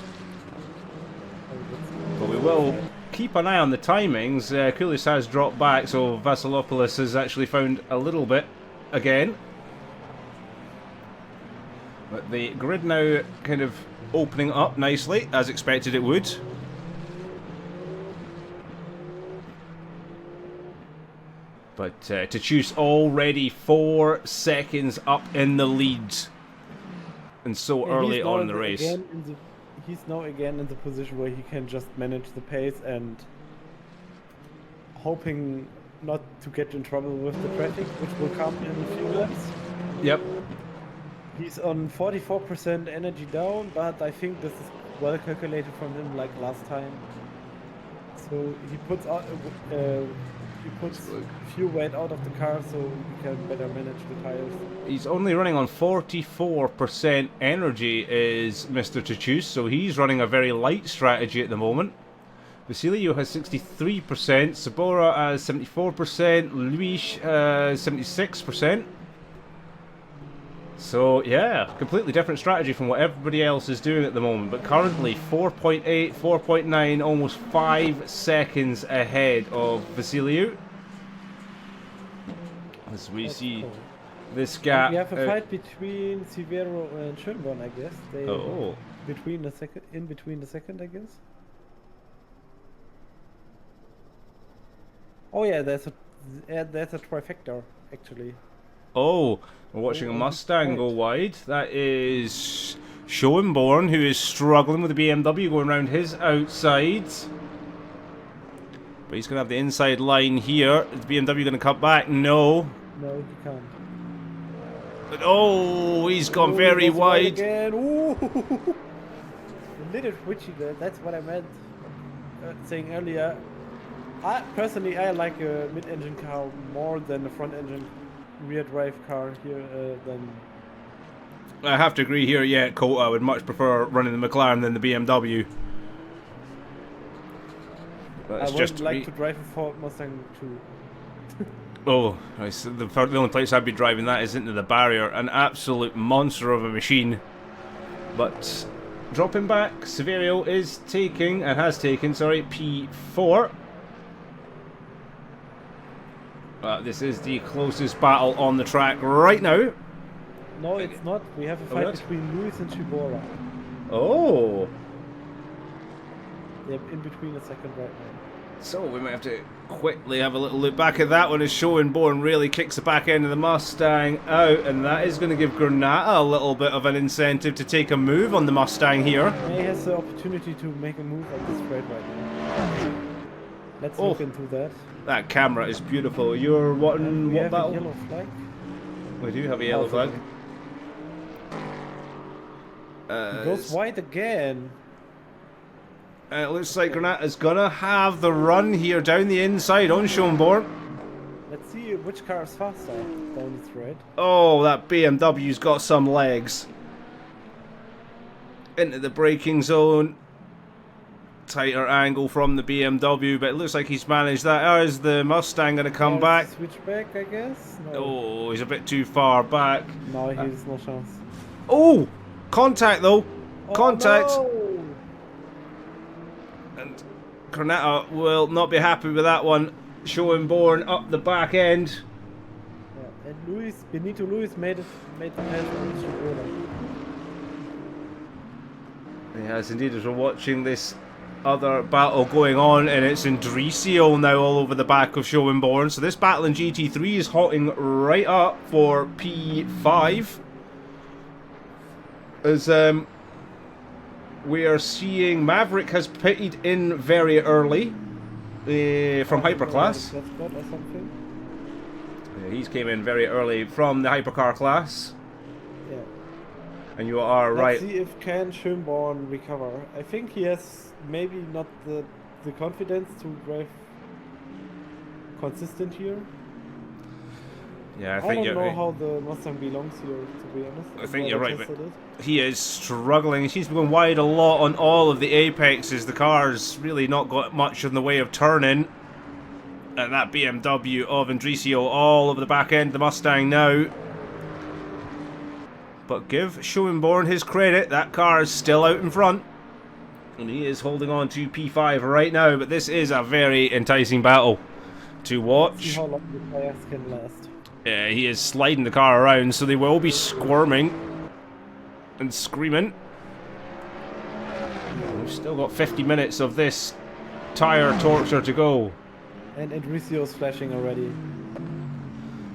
But we will keep an eye on the timings. Koulis has dropped back, so Vasilopoulos has actually found a little bit again. But the grid now kind of opening up nicely, as expected it would. But to choose already 4 seconds up in the lead. And so early on in the race. He's now again in the position where he can just manage the pace and hoping not to get in trouble with the traffic, which will come in a few laps. Yep. He's on 44% energy down, but I think this is well calculated from him like last time. So he puts out fuel weight out of the car so he can better manage the tires. He's only running on 44% energy is Mr. Chachus, so he's running a very light strategy at the moment. Vasilio has 63%, Sabora has 74%, Luis has 76%. So yeah, completely different strategy from what everybody else is doing at the moment. But currently 4.8, 4.9, almost 5 seconds ahead of Vasilio. As we see this gap. We have a fight between Severo and Schönborn, I guess. They in between the second, I guess. Oh yeah, there's a trifecta actually. Oh, we're watching a Mustang go wide. That is Schoenborn, who is struggling with the BMW going around his outside. But he's going to have the inside line here. Is the BMW going to cut back? No. No, he can't. But oh, he's gone very wide. Again. Ooh. A little twitchy there. That's what I meant saying earlier. Personally, I like a mid-engine car more than a front-engine rear-drive car here than... I have to agree here, yeah, COTA. I would much prefer running the McLaren than the BMW. I would like to drive a Ford Mustang too. Oh, the only place I'd be driving that is into the barrier. An absolute monster of a machine. But dropping back, Severio is taking, and has taken, sorry, P4. This is the closest battle on the track right now. No, it's not. We have a fight between Luis and Shibora. Oh. They're in between a second right now. So we might have to quickly have a little look back at that one as Schoenborn really kicks the back end of the Mustang out, and that is going to give Granata a little bit of an incentive to take a move on the Mustang here. He has the opportunity to make a move on this straight right now. Let's look into that. That camera is beautiful. You're wanting what battle? A yellow flag. We do have a yellow flag. He goes wide again. It looks like Granata's gonna have the run here down the inside on Schoenborn. Let's see which car is faster down the straight. Oh, that BMW's got some legs. Into the braking zone. Tighter angle from the BMW, but it looks like he's managed that. Is the Mustang going to come back? Switch back, I guess? No. Oh, he's a bit too far back. No, he's no chance. Oh! Contact, though. Contact. No. And Granata will not be happy with that one. Schoenborn up the back end. Yeah, and Benito Luis made the pass on Shibora. Yes, indeed, as we're watching this other battle going on, and it's Indricio now all over the back of Schoenborn. So this battle in GT3 is hotting right up for P5. As we are seeing Maverick has pitted in very early from Hyperclass. That's good or something. Yeah, he's came in very early from the Hypercar class. Yeah. And you are right. Let's see if can Schönborn recover. I think he has maybe not the confidence to drive consistent here. Yeah, I don't know how the Mustang belongs here, to be honest. I think you're right, but he is struggling. He seems to be going wide a lot on all of the apexes. The car's really not got much in the way of turning. And that BMW of Indricio all over the back end of the Mustang now. But give Schoenborn his credit, that car is still out in front. And he is holding on to P5 right now, but this is a very enticing battle to watch. Let's see how long the tires can last. Yeah, he is sliding the car around, so they will be squirming and screaming. We've still got 50 minutes of this tyre torture to go. And Endricio's flashing already.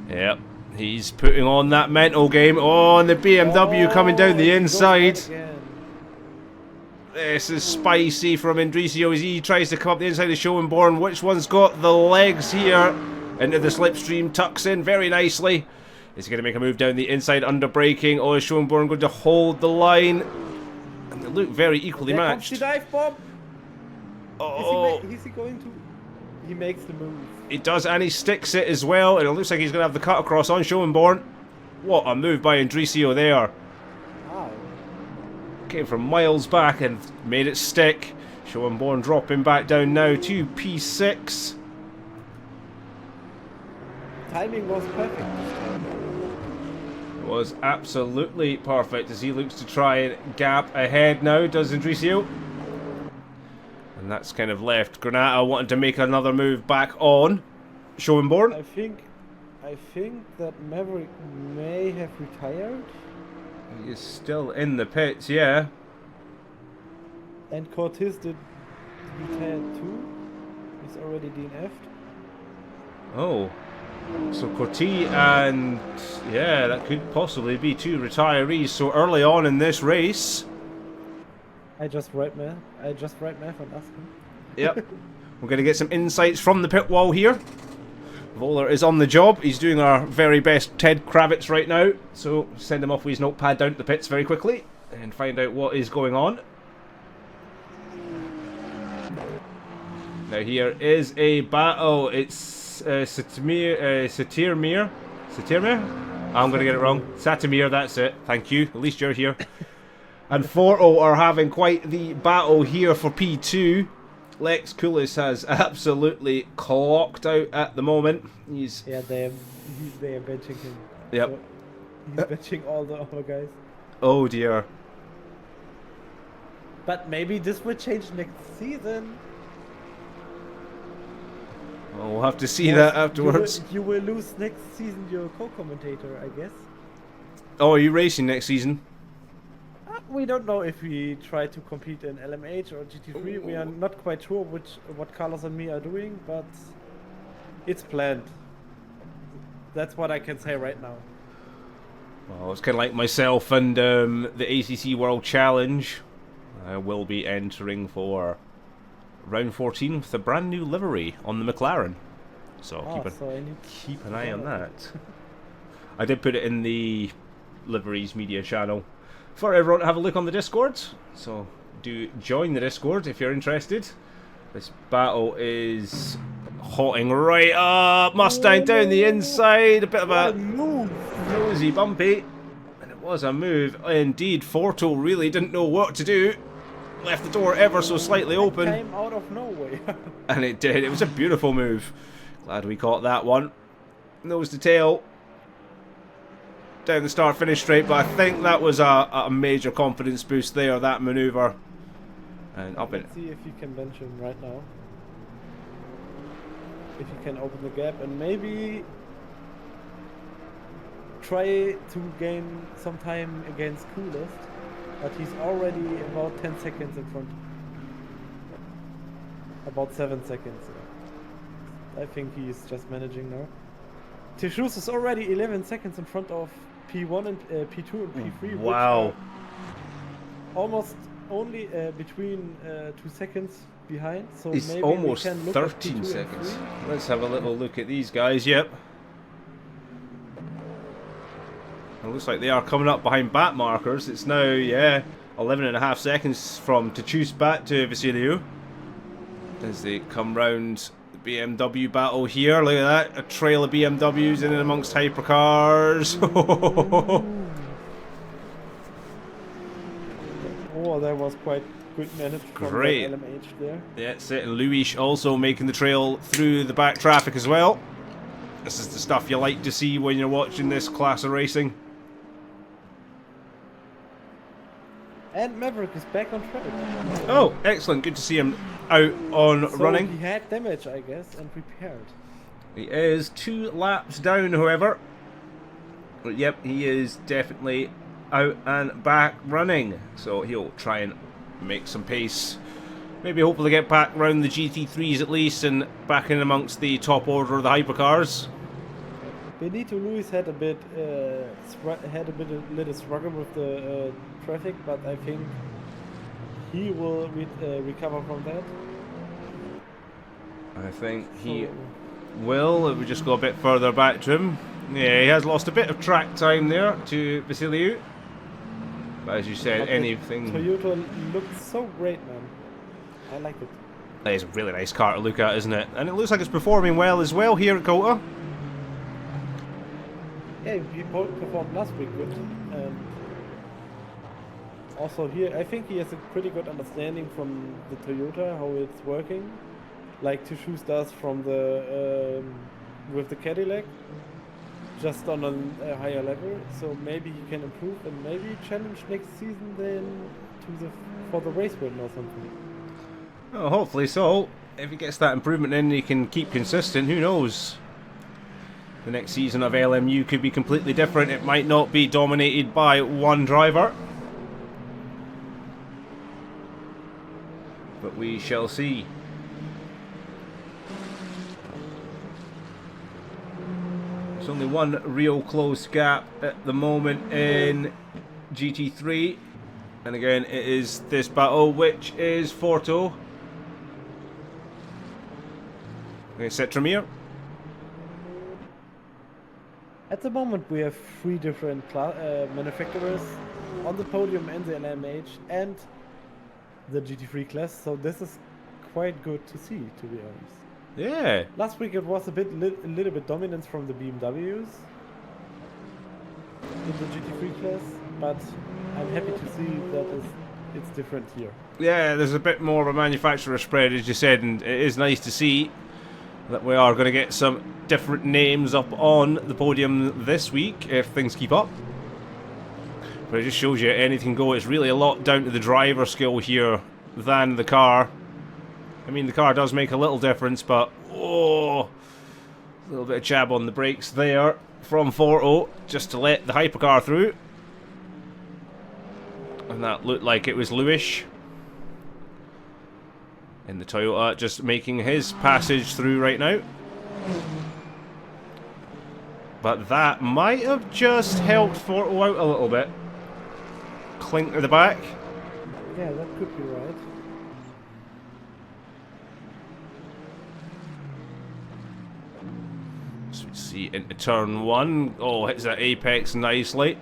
Yep, he's putting on that mental game. Oh, and the BMW coming down the inside. This is spicy from Endricio as he tries to come up the inside of Schoenborn. Which one's got the legs here? Into the slipstream, tucks in very nicely. Is he going to make a move down the inside under braking? Or is Schoenborn going to hold the line? And they look very equally matched. Comes the dive bomb. Oh, is he going to? He makes the move. He does, and he sticks it as well. And it looks like he's going to have the cut across on Schoenborn. What a move by Endricio there. Wow. Came from miles back and made it stick. Schoenborn dropping back down now to P6. Timing was perfect this time. Was absolutely perfect as he looks to try and gap ahead now, does Endricio. And that's kind of left Granata wanting to make another move back on Schoenborn. I think that Maverick may have retired. He is still in the pits, yeah. And Cortez did retire too. He's already DNF'd. Oh. So Corti and yeah, that could possibly be two retirees so early on in this race. I just read math and asked him. Yep. We're going to get some insights from the pit wall here. Wohler is on the job. He's doing our very best Ted Kravitz right now. So send him off with his notepad down to the pits very quickly and find out what is going on. Now here is a battle. It's Satirmir. I'm going to get it wrong. Satimir, that's it. Thank you. At least you're here. And Forto are having quite the battle here for P2. Lex Koulis has absolutely clocked out at the moment. They are benching him. Yep. So he's benching all the other guys. Oh dear. But maybe this will change next season. Well, we'll have to see that afterwards. You will lose next season your co-commentator, I guess. Oh, are you racing next season? We don't know if we try to compete in LMH or GT3. We are not quite sure what Carlos and me are doing, but it's planned. That's what I can say right now. Well, it's kind of like myself and the ACC World Challenge. I will be entering for round 14 with a brand new livery on the McLaren. So keep an eye on that. I did put it in the liveries media channel for everyone to have a look on the Discord. So do join the Discord if you're interested. This battle is hotting right up. Mustang down the inside. A bit of a nosy bumpy. And it was a move. Indeed, Forto really didn't know what to do. Left the door ever so slightly open. It came out of nowhere. And it did. It was a beautiful move. Glad we caught that one. Nose to tail. Down the start finish straight, but I think that was a major confidence boost there, that manoeuvre. And up in. Let's see if you can bench him right now. If you can open the gap and maybe try to gain some time against Coolest. But he's already about 10 seconds in front. About 7 seconds. I think he's just managing now. Tishus is already 11 seconds in front of P1 and P2 and P3. Wow. Which are almost only between 2 seconds behind. So it's maybe almost we can look 13 at P2 seconds. Let's have a little look at these guys. Yep. It looks like they are coming up behind bat markers. It's now, 11.5 seconds from Tachus back to Vasilio. As they come round the BMW battle here. Look at that. A trail of BMWs in and amongst hypercars. Oh, that was quite good managed from Great. LMH there. Yeah, that's it. And Luis also making the trail through the back traffic as well. This is the stuff you like to see when you're watching this class of racing. And Maverick is back on track. Oh, excellent. Good to see him out on running. He had damage, I guess, and repaired. He is 2 laps down, however. But yep, he is definitely out and back running. So he'll try and make some pace maybe hopefully get back round the GT3s at least and back in amongst the top order of the hypercars. Benito Luis had a bit, little struggle with the traffic, but I think he will recover from that. I think he will. If we just go a bit further back to him. Yeah, he has lost a bit of track time there to Vasiliou. But as you said, but anything... Toyota looks so great, man. I like it. That is a really nice car to look at, isn't it? And it looks like it's performing well as well here at COTA. Yeah, he performed last week good. Also here, I think he has a pretty good understanding from the Toyota, how it's working. Like Tishouz does from the with the Cadillac, just on a higher level. So maybe he can improve and maybe challenge next season then for the race win or something. Oh, hopefully so. If he gets that improvement in, he can keep consistent. Who knows? The next season of LMU could be completely different. It might not be dominated by one driver, but we shall see. There's only one real close gap at the moment in GT3, and again it is this battle, which is Forto against Cetremere. At the moment we have 3 different manufacturers on the podium in the LMH and the GT3 class, so this is quite good to see, to be honest. Yeah. Last week it was a little bit dominance from the BMWs in the GT3 class, but I'm happy to see that it's different here. Yeah, there's a bit more of a manufacturer spread, as you said, and it is nice to see that we are going to get some different names up on the podium this week if things keep up. But it just shows you anything can go. It's really a lot down to the driver skill here than the car. I mean, the car does make a little difference, but oh, a little bit of jab on the brakes there from Forto just to let the hypercar through. And that looked like it was Lewis in the Toyota just making his passage through right now. But that might have just helped Forto out a little bit. Clink to the back. Yeah, that could be right. So we see into turn 1. Oh, hits that apex nicely.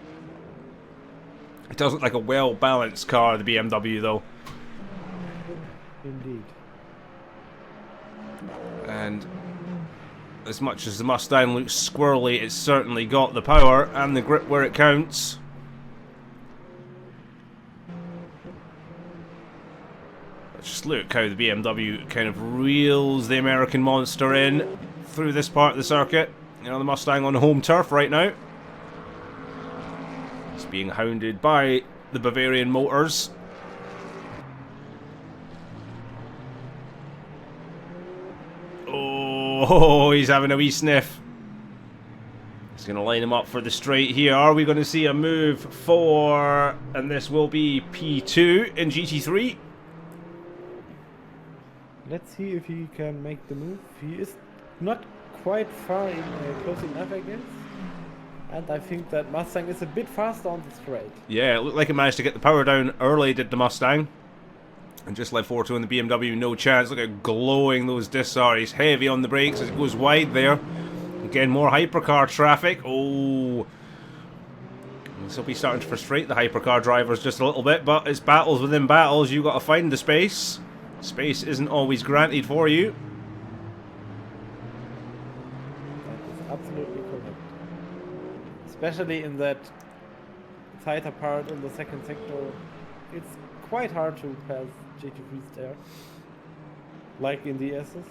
It does look like a well-balanced car, the BMW, though. Indeed. And as much as the Mustang looks squirrely, it's certainly got the power and the grip where it counts. Just look how the BMW kind of reels the American monster in through this part of the circuit. You know, the Mustang on home turf right now. It's being hounded by the Bavarian motors. Oh, he's having a wee sniff. He's going to line him up for the straight here. Are we going to see a move for... and this will be P2 in GT3? Let's see if he can make the move. He is not quite far in close enough, I guess. And I think that Mustang is a bit faster on the straight. Yeah, it looked like it managed to get the power down early, did the Mustang. And just let Forto and the BMW no chance. Look how glowing those discs are. He's heavy on the brakes as it goes wide there. Again, more hypercar traffic. Oh. This will be starting to frustrate the hypercar drivers just a little bit, but it's battles within battles. You've got to find the space. Space isn't always granted for you. That is absolutely correct. Especially in that tighter part in the second sector. It's quite hard to pass GT3s there. Like in the S's.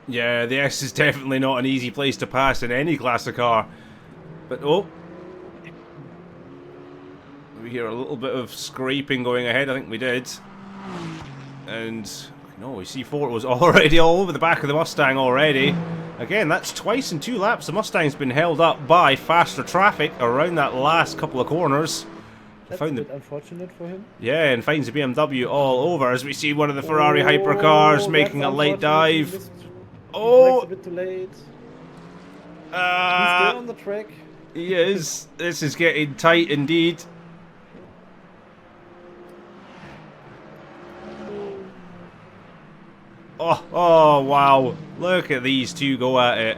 Yeah, the S is definitely not an easy place to pass in any class of car. But oh. We hear a little bit of scraping going ahead. I think we did. And no, we see Forto was already all over the back of the Mustang already. Again, that's twice in 2 laps. The Mustang's been held up by faster traffic around that last couple of corners. That's a bit unfortunate for him. Yeah, and finds the BMW all over as we see one of the Ferrari hypercars making a late dive. He Oh! brakes a bit too late. He's still Uh, on the track. he is. This is getting tight indeed. Oh, wow. Look at these two go at it.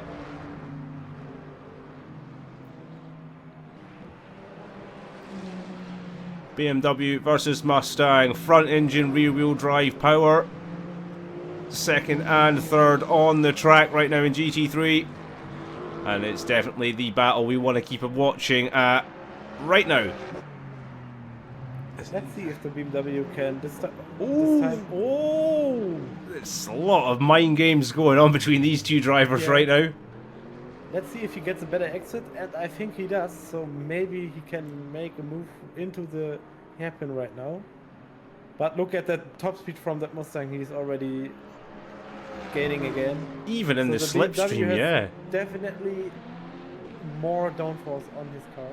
BMW versus Mustang. Front engine, rear wheel drive power. Second and third on the track right now in GT3. And it's definitely the battle we want to keep watching right now. Let's see if the BMW can this time. Ooh. Oh! There's a lot of mind games going on between these two drivers right now. Let's see if he gets a better exit, and I think he does. So maybe he can make a move into the hairpin right now. But look at that top speed from that Mustang. He's already gaining again. Even in the slipstream, yeah. Definitely more downforce on his car.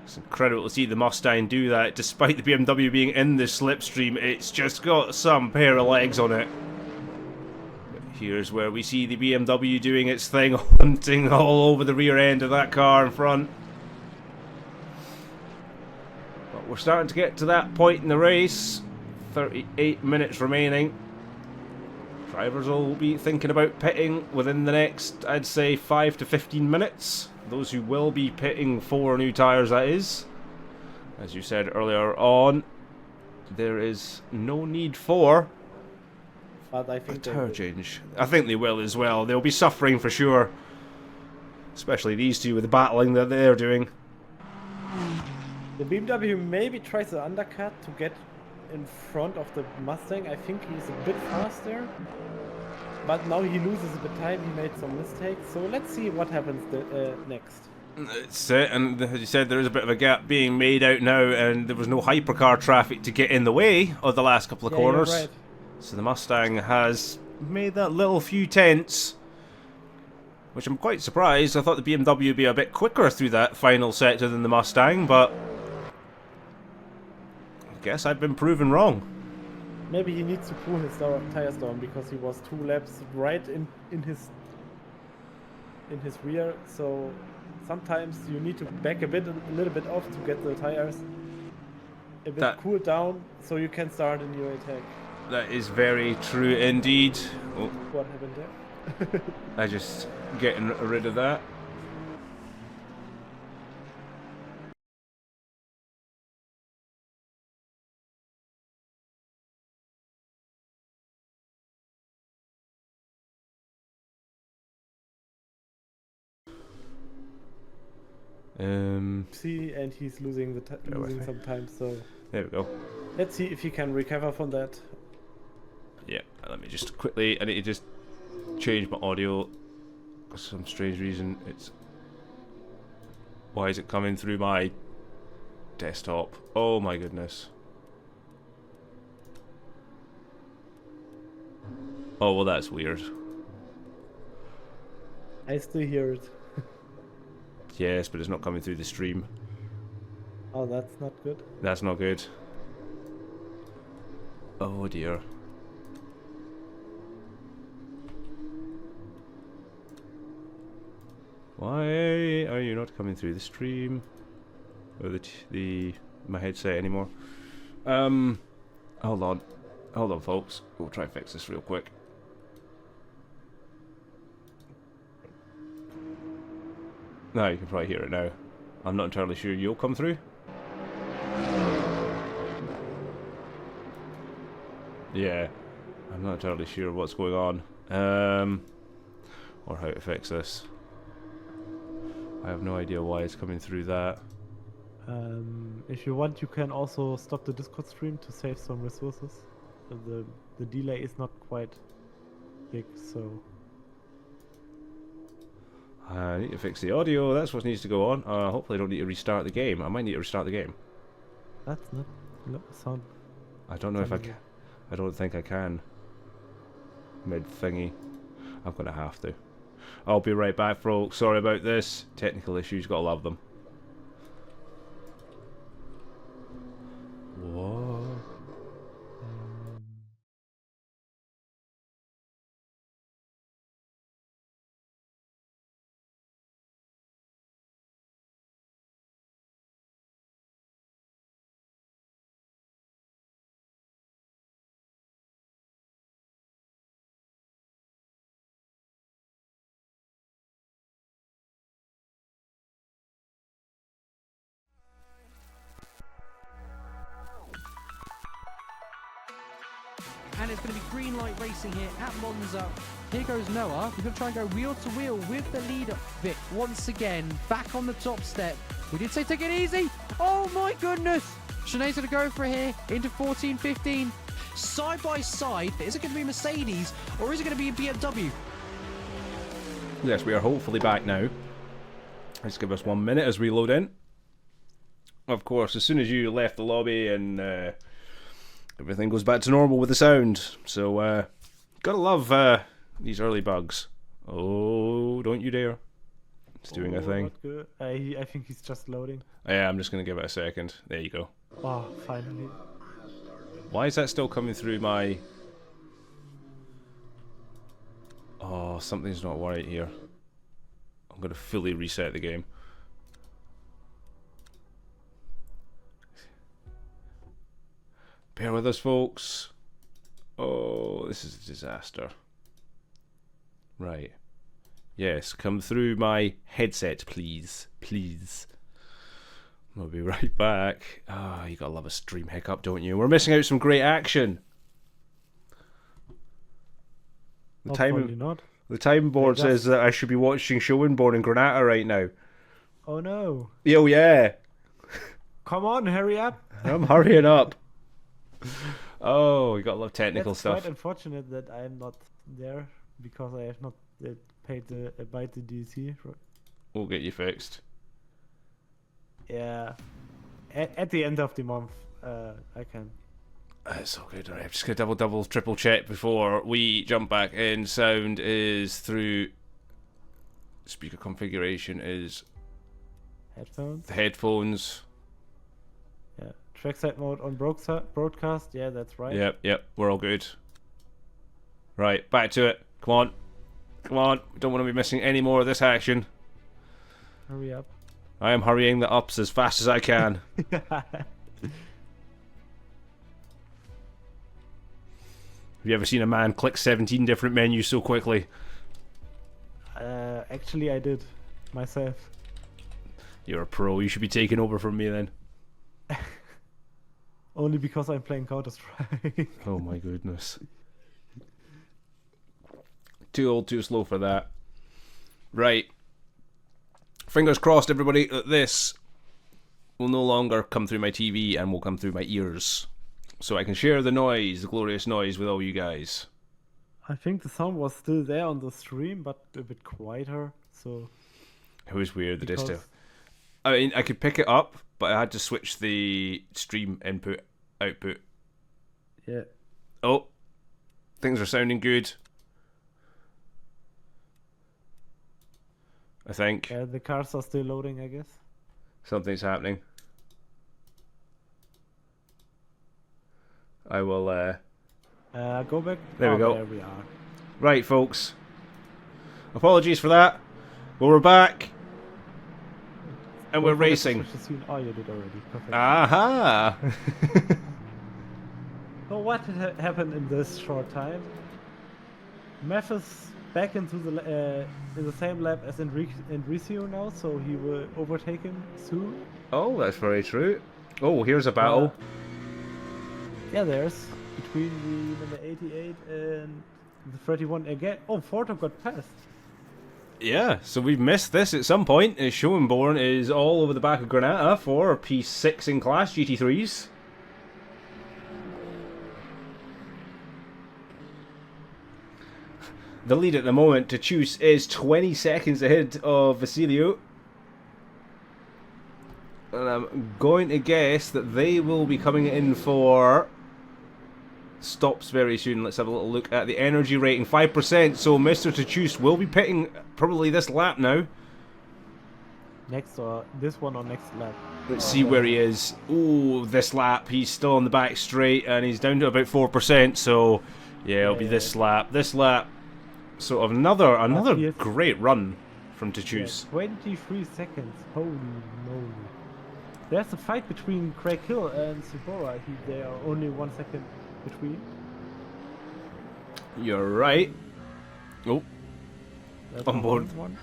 It's incredible to see the Mustang do that, despite the BMW being in the slipstream. It's just got some pair of legs on it. But here's where we see the BMW doing its thing, hunting all over the rear end of that car in front. But we're starting to get to that point in the race. 38 minutes remaining. Drivers will be thinking about pitting within the next, I'd say, 5 to 15 minutes. Those who will be pitting for new tyres, that is. As you said earlier on, there is no need for but I think a tyre change. I think they will as well. They'll be suffering for sure. Especially these two with the battling that they're doing. The BMW maybe tries to undercut to get in front of the Mustang. I think he's a bit faster. But now he loses a bit of time, he made some mistakes. So let's see what happens next. That's it, and as you said, there is a bit of a gap being made out now, and there was no hypercar traffic to get in the way of the last couple of corners. You're right. So the Mustang has made that little few tenths, which I'm quite surprised. I thought the BMW would be a bit quicker through that final sector than the Mustang, but I guess I've been proven wrong. Maybe he needs to cool his tires down because he was 2 laps right in his rear. So sometimes you need to back a little bit off to get the tires a bit cooled down, so you can start a new attack. That is very true indeed. Oh. What happened there? I just getting rid of that. See, and he's losing some time, so there we go. Let's see if he can recover from that. Yeah, let me just quickly, I need to just change my audio for some strange reason. Why is it coming through my desktop? Oh my goodness. Oh well, that's weird. I still hear it. Yes, but it's not coming through the stream. Oh, that's not good. That's not good. Oh dear. Why are you not coming through the stream or my headset anymore? Hold on, folks. We'll try and fix this real quick. No, you can probably hear it now. I'm not entirely sure you'll come through. Yeah, I'm not entirely sure what's going on. Or how to fix this. I have no idea why it's coming through that. If you want, you can also stop the Discord stream to save some resources. The delay is not quite big, so... I need to fix the audio. That's what needs to go on. Hopefully I don't need to restart the game. I might need to restart the game. That's not sound. I don't know if I can. I don't think I can. Mid thingy. I'm gonna have to. I'll be right back, folks. Sorry about this. Technical issues. Gotta love them. What? And it's going to be green light racing here at Monza. Here goes Noah. We're going to try and go wheel to wheel with the leader. Vic, once again, back on the top step. We did say take it easy. Oh my goodness. Sinead's going to go for it here into 14, 15. Side by side, is it going to be Mercedes or is it going to be a BMW? Yes, we are hopefully back now. Let's give us 1 minute as we load in. Of course, as soon as you left the lobby and everything goes back to normal with the sound. So, gotta love these early bugs. Oh, don't you dare. It's doing a thing. Not good. I think he's just loading. Yeah, I'm just gonna give it a second. There you go. Oh, finally. Why is that still coming through my... Oh, something's not right here. I'm gonna fully reset the game. Bear with us, folks. Oh, this is a disaster. Right. Yes, come through my headset, please. Please. I'll be right back. Ah, you gotta love a stream hiccup, don't you? We're missing out some great action. The time board says that I should be watching Schoenborn and Granata right now. Oh no. Oh yeah. Come on, hurry up. I'm hurrying up. Oh, you gotta love technical stuff. It's quite unfortunate that I'm not there because I have not paid the DLC. We'll get you fixed. Yeah. At the end of the month, I can. It's all good. Alright, I'm just gonna double, triple check before we jump back in. Sound is through. Speaker configuration is Headphones. the headphones. Yeah. Trackside mode on broadcast. Yeah, that's right. Yep. We're all good. Right, back to it. Come on. We don't want to be missing any more of this action. Hurry up. I am hurrying the ups as fast as I can. Have you ever seen a man click 17 different menus so quickly? Actually, I did myself. You're a pro. You should be taking over from me then. Only because I'm playing Counter-Strike. Oh my goodness. Too old, too slow for that. Right. Fingers crossed, everybody, that this will no longer come through my TV and will come through my ears. So I can share the noise, the glorious noise, with all you guys. I think the sound was still there on the stream, but a bit quieter. So it was weird. The distal. I mean, I could pick it up, but I had to switch the stream input output. Yeah. Oh, things are sounding good. I think. Yeah, the cars are still loading, I guess. Something's happening. I will go back. There we go. There we are. Right, folks. Apologies for that. Well, we're back. And we're racing. Oh, you did already. Perfect. Aha! So what happened in this short time? Meth is back into the in the same lap as Enrico now, so he will overtake him soon. Oh, that's very true. Oh, here's a battle. Yeah, there's between the number 88 and the 31 again. Oh, Forto got passed. Yeah, so we've missed this at some point. Schoenborn is all over the back of Granata for P6 in class GT3s. The lead at the moment to choose is 20 seconds ahead of Vasilio. And I'm going to guess that they will be coming in for stops very soon. Let's have a little look at the energy rating. 5%, so Mr. Tachus will be pitting probably this lap now. Next or this one or next lap. Let's see where he is. Ooh, this lap he's still on the back straight and he's down to about 4%. So yeah, it'll be this lap. This lap, sort of another Yes. great run from Yeah, Tachus. 23 seconds. Holy moly. There's a fight between Craig Hill and Sibora. They are only 1 second between. You're right. Oh, That's on board. one.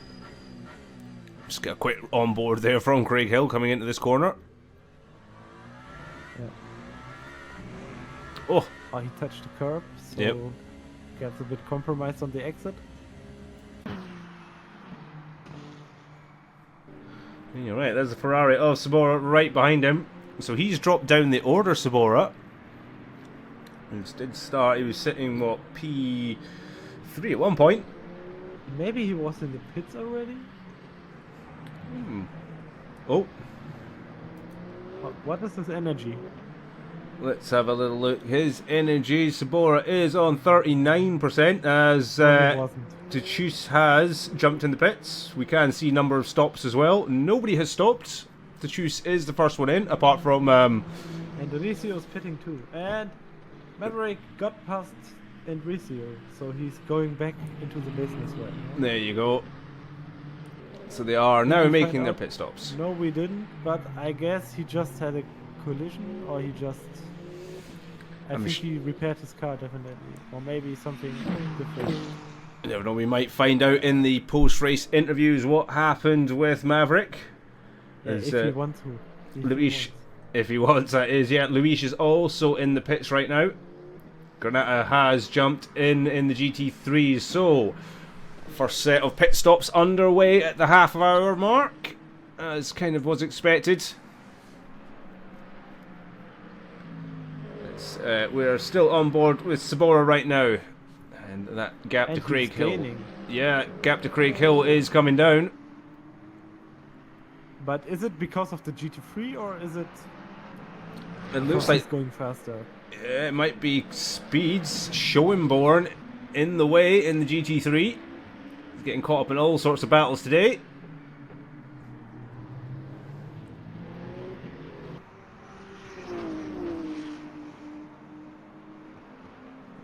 Just got a quick on board there from Craig Hill coming into this corner. Yeah. Oh, Oh, he touched the curb, so Yep. gets a bit compromised on the exit. you're right. There's the Ferrari of Sabora right behind him. So he's dropped down the order, Sabora. He did start. He was sitting what P3 at one point. Maybe he was in the pits already? Oh, What is his energy? let's have a little look. His energy, Sabora, is on 39% as No, he wasn't. Tachus has jumped in the pits. We can see number of stops as well. Nobody has stopped. Tachus is the first one in, apart from And Enrico's pitting too. And Maverick got past Enrico, so he's going back into the business right now. there you go. So they are now we making find their out? pit stops. No, we didn't, but I guess he just had a collision, or he just... I I'm think sh- he repaired his car, definitely. Or maybe something different. You never know, we might find out in the post-race interviews what happened with Maverick. Yeah, As, if you want to. If you Luis, want. if he wants, that is. Yeah, Luis is also in the pits right now. Granata has jumped in the GT3, so first set of pit stops underway at the half-hour mark, as kind of was expected. We're still on board with Sabora right now, and that gap And to Craig he's Hill. gaining. Yeah, gap to Craig Hill is coming down. But is it because of the GT3, or is it It looks because like he's going faster? it might be speeds. Schoenborn in the way in the GT3. He's getting caught up in all sorts of battles today.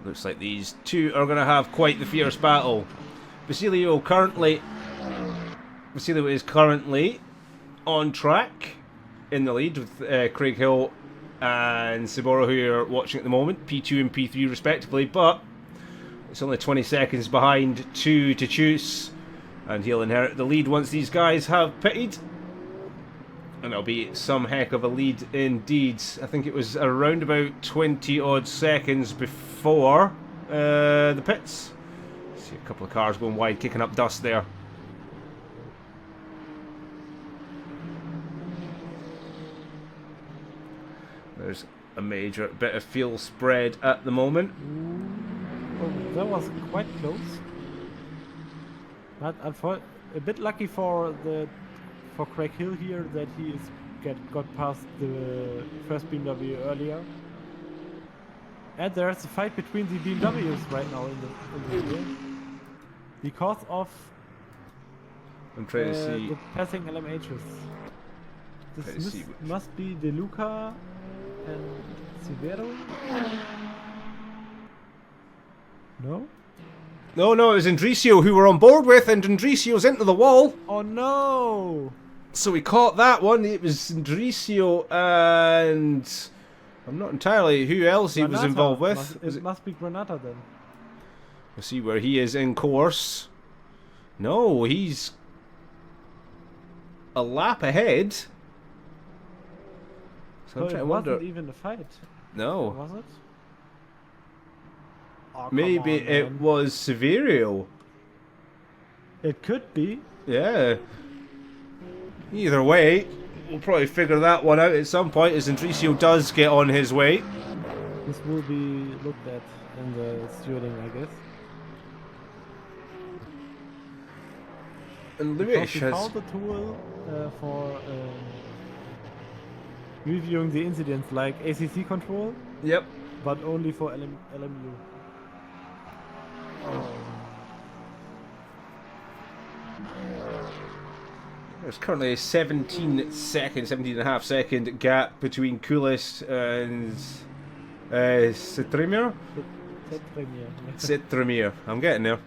Looks like these two are going to have quite the fierce battle. Basilio is currently on track in the lead with Craig Hill and Sabora, who you're watching at the moment, P2 and P3 respectively, but it's only 20 seconds behind to Tachus, and he'll inherit the lead once these guys have pitted. And it'll be some heck of a lead indeed. I think it was around about 20 odd seconds before the pits. See a couple of cars going wide, kicking up dust there. There's a major bit of fuel spread at the moment. Oh, that was quite close. But a bit lucky for Craig Hill here that he got past the first BMW earlier. And there's a fight between the BMWs right now in the video. Because of I'm trying to see. the passing LMHs. Try to This see which- must be De Luca and Severo? No? No, it was Andricio who we're on board with, and Andricio's into the wall. Oh no! So we caught that one. It was Andricio and I'm not entirely who else he was Granata involved with. It must be Granata then. We'll see where he is in course. No, he's a lap ahead. So I'm So trying it to wonder. wasn't even a fight, No, was it? Oh, come maybe on, it man. was Severio. It could be. Yeah. Either way, we'll probably figure that one out at some point as Andricio does get on his way. This will be looked at in the stewarding, I guess. And Because Luis we has. found the tool for reviewing the incidents like ACC control, Yep. but only for LMU. There's currently a 17 and a half second gap between Coolest and Citremir. Citremir. I'm getting there.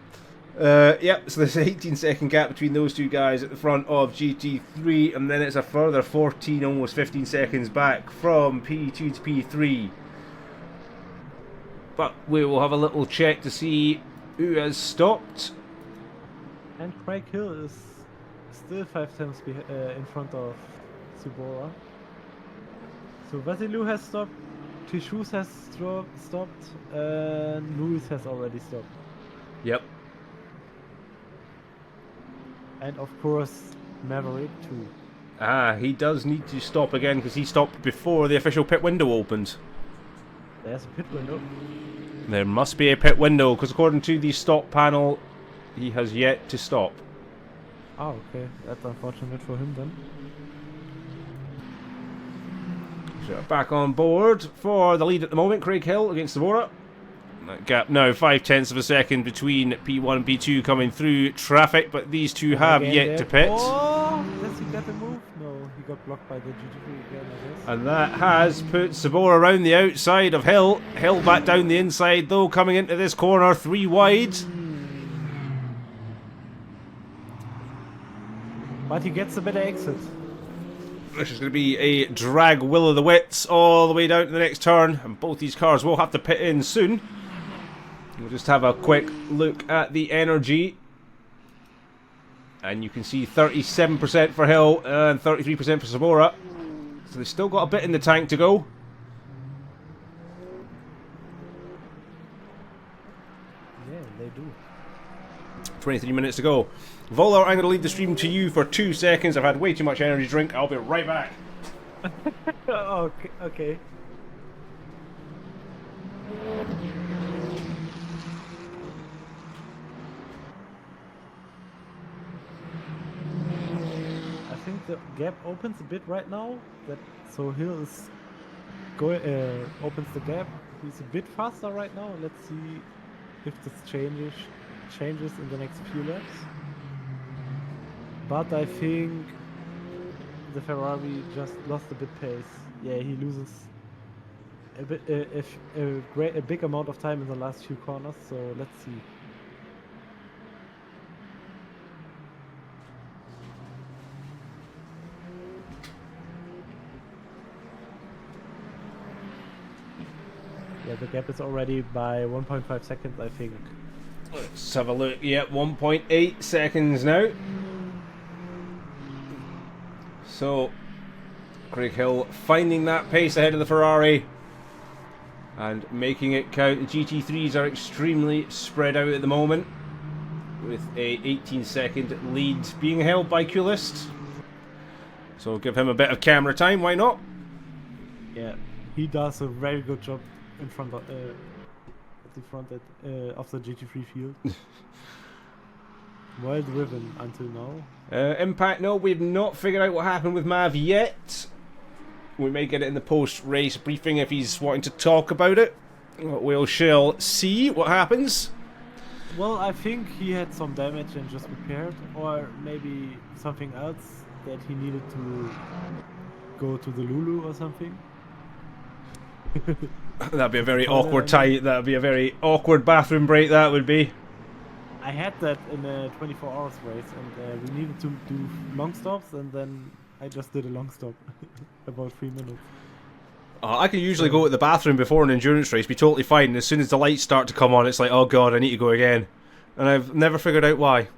Yep, so there's an 18-second gap between those two guys at the front of GT3, and then it's a further 14, almost 15 seconds back from P2 to P3. But we will have a little check to see who has stopped. And Craig Hill is still 5 times in front of Subora. So Vasilu has stopped, Tishus has stopped, and Luis has already stopped. Yep. And of course, Maverick too. Ah, he does need to stop again because he stopped before the official pit window opened. There's a pit window. There must be a pit window because according to the stop panel, he has yet to stop. Oh, okay. That's unfortunate for him then. So back on board for the lead at the moment, Craig Hill against Sabora. That gap now 0.5 of a second between P1 and P2 coming through traffic, but these two have yet to pit. Oh, does he get the move? No, he got blocked by the GT3 again, I guess. And that has put Sabora around the outside of Hill. Hill back down the inside though, coming into this corner 3 wide. But he gets a better exit. This is going to be a drag will o' the wits all the way down to the next turn, and both these cars will have to pit in soon. We'll just have a quick look at the energy. And you can see 37% for Hill and 33% for Sabora. So they've still got a bit in the tank to go. Yeah, they do. 23 minutes to go. Wohler, I'm going to leave the stream to you for 2 seconds. I've had way too much energy drink. I'll be right back. Okay, okay. I think the gap opens a bit right now. So Hill is opens the gap. He's a bit faster right now. Let's see if this changes in the next few laps. But I think the Ferrari just lost a bit pace. Yeah, he loses a big amount of time in the last few corners. So let's see. Yeah, the gap is already by 1.5 seconds, I think. Let's have a look. Yep, 1.8 seconds now. So, Craig Hill finding that pace ahead of the Ferrari and making it count. The GT3s are extremely spread out at the moment, with a 18-second lead being held by Coolest. So give him a bit of camera time, why not? Yeah, he does a very good job in front of of the GT3 field. Well driven until now. Impact, no, we've not figured out what happened with Mav yet. We may get it in the post-race briefing if he's wanting to talk about it. We shall see what happens. Well, I think he had some damage and just repaired, or maybe something else that he needed to go to the Lulu or something. That'd be a very awkward that'd be a very awkward bathroom break, that would be. I had that in a 24 hours race, and we needed to do long stops, and then I just did a long stop. About 3 minutes. I can usually go to the bathroom before an endurance race, be totally fine, and as soon as the lights start to come on, it's like, oh god, I need to go again. And I've never figured out why.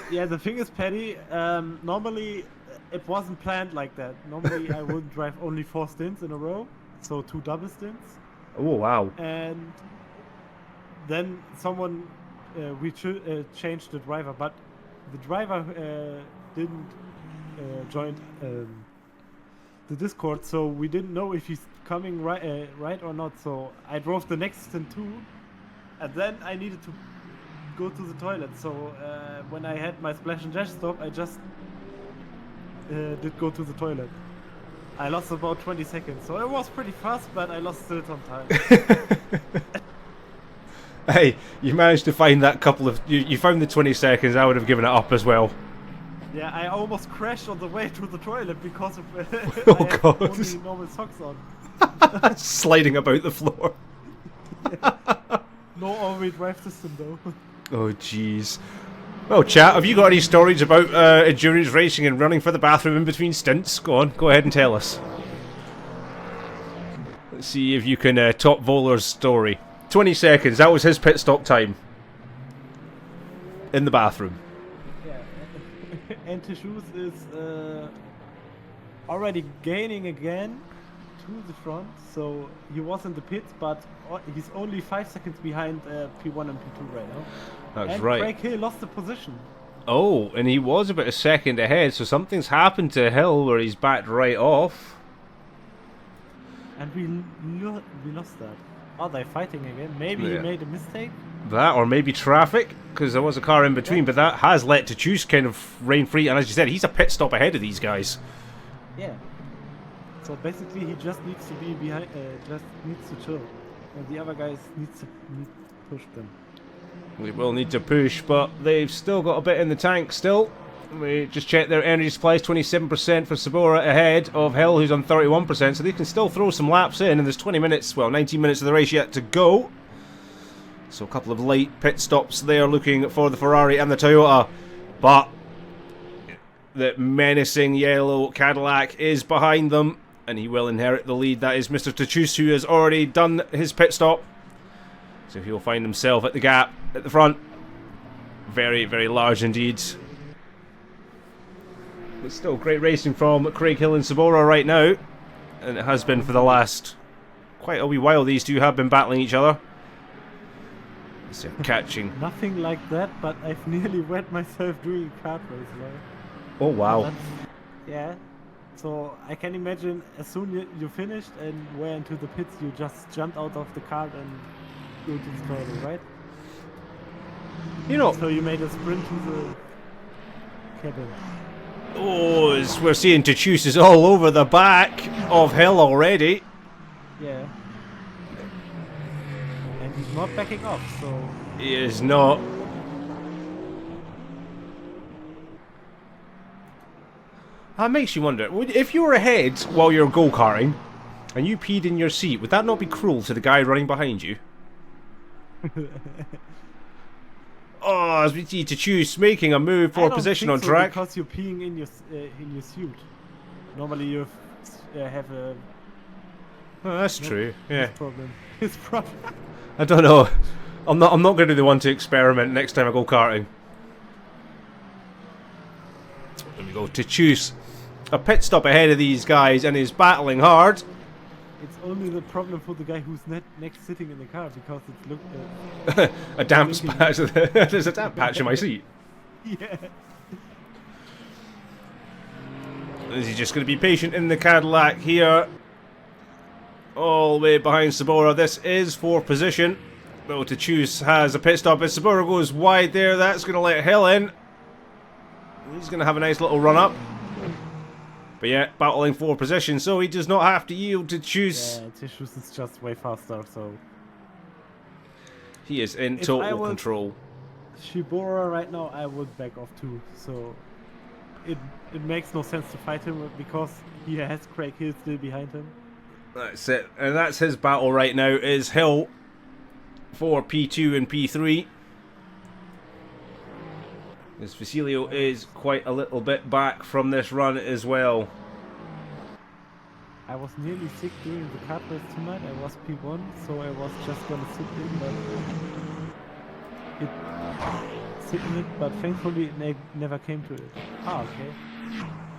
Yeah, the thing is, Paddy, normally it wasn't planned like that. Normally I would drive only 4 stints in a row, so 2 double stints. Oh, wow. And then someone, we changed the driver, but the driver didn't join the Discord, so we didn't know if he's coming right or not. So I drove the next stint too, and then I needed to go to the toilet. So when I had my splash and dash stop, I just did go to the toilet. I lost about 20 seconds, so it was pretty fast, but I lost still some time. Hey, you managed to find that couple of... You found the 20 seconds, I would have given it up as well. Yeah, I almost crashed on the way to the toilet because of Oh, I have God. only normal socks on. Sliding about the floor. No all-wheel drive system though. Oh, jeez. Well, chat, have you got any stories about endurance racing and running for the bathroom in between stints? Go on, go ahead and tell us. Let's see if you can top Wohler's story. 20 seconds, that was his pit stop time. In the bathroom. Yeah. And Tishoes is already gaining again to the front, so he was in the pits, but he's only 5 seconds behind P1 and P2 right now. That's and right. Craig Hill lost the position. Oh, and he was about a second ahead, so something's happened to Hill where he's backed right off. And we lost that. Are they fighting again? Maybe Yeah. he made a mistake? That, or maybe traffic, because there was a car in between, but that has let to choose kind of reign free, and as you said, he's a pit stop ahead of these guys. Yeah. So basically he just needs to be behind, just needs to chill. And the other guys need to push them. We will need to push, but they've still got a bit in the tank still. We just checked their energy supplies, 27% for Sabora ahead of Hill, who's on 31%, so they can still throw some laps in, and there's 20 minutes, well, 19 minutes of the race yet to go. So a couple of late pit stops there looking for the Ferrari and the Toyota, but the menacing yellow Cadillac is behind them, and he will inherit the lead. That is Mr. Tachus, who has already done his pit stop. So he'll find himself at the gap at the front. Very, very large indeed. But still great racing from Craig Hill and Sabora right now. And it has been for the last quite a wee while. These two have been battling each other. So catching. Nothing like that, but I've nearly wet myself doing a kart race now. Oh wow. That's, yeah. So I can imagine as soon you finished and went into the pits, you just jumped out of the kart and go to the toilet, right? You know. So you made a sprint to the cabin. Oh, we're seeing Tachus is all over the back of Hill already. Yeah. And he's not backing off, so... He is not. That makes you wonder, if you were ahead while you're go-karting and you peed in your seat, would that not be cruel to the guy running behind you? Oh, as we see Tachus making a move for position on track. Because you're peeing in your suit. Normally you have a... Oh, that's true. Yeah. Problem. His problem. I don't know. I'm not going to be the one to experiment next time I go karting. There we go. Tachus, a pit stop ahead of these guys, and is battling hard. It's only the problem for the guy who's next sitting in the car because it's A damp patch. There's a damp patch in my seat. Yeah. Is he just going to be patient in the Cadillac here? All the way behind Sabora. This is for position. Well, Tachus has a pit stop. As Sabora goes wide there, that's going to let Hill in. He's going to have a nice little run up. But yeah, battling for position, so he does not have to yield to Tachus. Yeah, Tachus is just way faster, so... He is in total control. Shibora right now, I would back off too, so... It makes no sense to fight him because he has Craig Hill still behind him. That's it, and that's his battle right now, is Hill for P2 and P3. As Facilio is quite a little bit back from this run as well. I was nearly sick during the kart race tonight. I was P1, so I was just gonna sit in, but thankfully it never came to it. Ah, okay.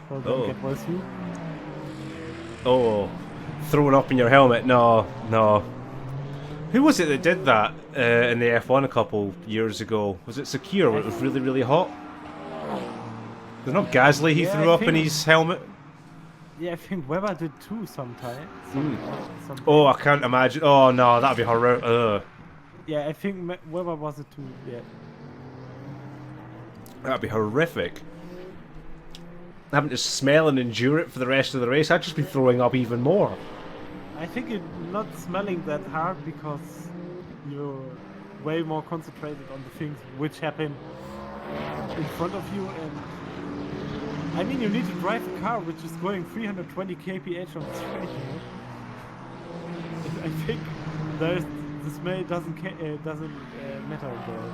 Well, then get worse you. Oh, throwing up in your helmet? No, no. Who was it that did that in the F1 a couple years ago? Was it Sakir where it was really, really hot? There's not Gasly he threw up in his helmet? Yeah, I think Weber did too sometimes. Oh, I can't imagine. Oh no, that'd be horror. Yeah, I think Weber was it too, yeah. That'd be horrific. Having to smell and endure it for the rest of the race, I'd just be throwing up even more. I think it's not smelling that hard because you're way more concentrated on the things which happen in front of you, and I mean, you need to drive a car which is going 320 kph on the straight. You know? I think this doesn't matter though.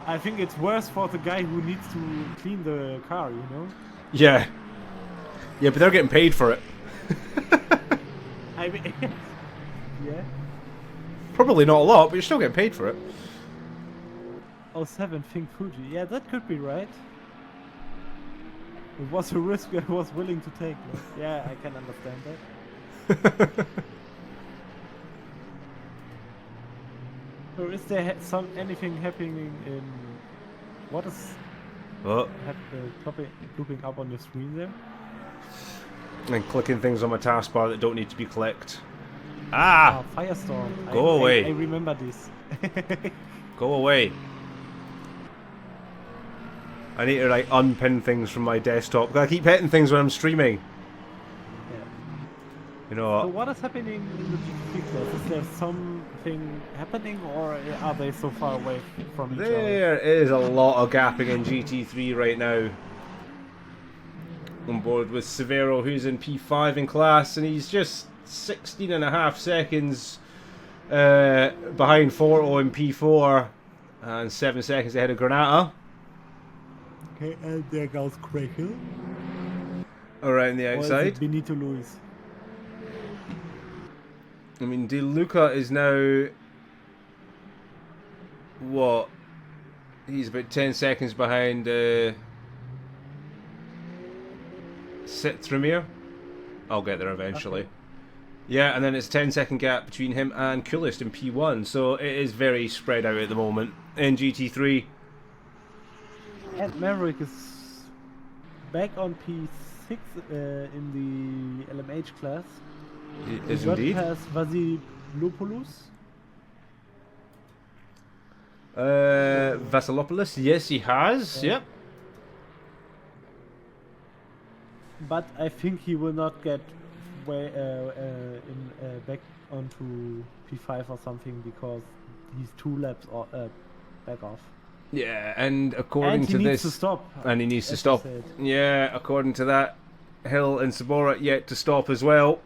I think it's worse for the guy who needs to clean the car, you know? Yeah. Yeah, but they're getting paid for it. I mean, yeah. Probably not a lot, but you're still getting paid for it. Oh, 7 Think Fuji. Yeah, that could be right. It was a risk I was willing to take. But yeah, I can understand that. So is there anything happening in... What is looping up on your screen there? And clicking things on my taskbar that don't need to be clicked. Ah! Firestorm. Go away. I remember this. Go away. I need to like unpin things from my desktop. I keep hitting things when I'm streaming. Yeah. You know So what? what is happening in the GT class? Is there something happening, or are they so far away from each other? There is a lot of gapping in GT3 right now. On board with Severo, who's in P5 in class, and he's just 16.5 seconds behind Forto in P4, and 7 seconds ahead of Granata. Okay, and there goes Craig Hill. Around the Or outside. is it Benito Luis? I mean, De Luca is now... What? He's about 10 seconds behind Citromir. I'll get there eventually. Okay. Yeah, and then it's a 10-second gap between him and Coolest in P1, so it is very spread out at the moment in GT3. And Maverick is back on P6 in the LMH class. It is He got indeed. past Vasilopoulos. Vasilopoulos, yes he has, Yeah. yep. But I think he will not get back onto P5 or something because he's 2 laps back off. Yeah, and according And he to needs this... to stop. And he needs to as stop. you said. Yeah, according to that, Hill and Sabora yet to stop as well.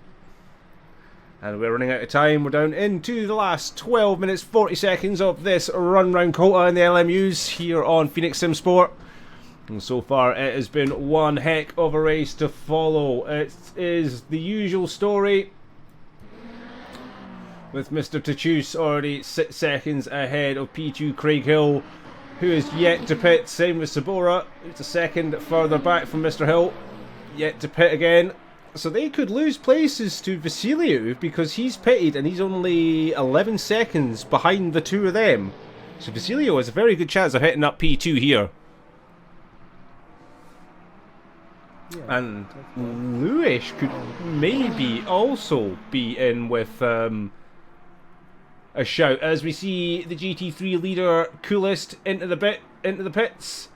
And we're running out of time. We're down into the last 12 minutes 40 seconds of this run round COTA in the LMUs here on Phoenix Sim Sport. And so far it has been one heck of a race to follow. It is the usual story, with Mr. Tachus already 6 seconds ahead of P2 Craig Hill, who is yet to pit. Same with Sabora, it's a second further back from Mr. Hill, yet to pit again. So they could lose places to Vasiliou because he's pitted and he's only 11 seconds behind the two of them. So Vasiliou has a very good chance of hitting up P2 here. Yeah, And that's right. Lewis could maybe also be in with a shout as we see the GT3 leader Coolest into the pits,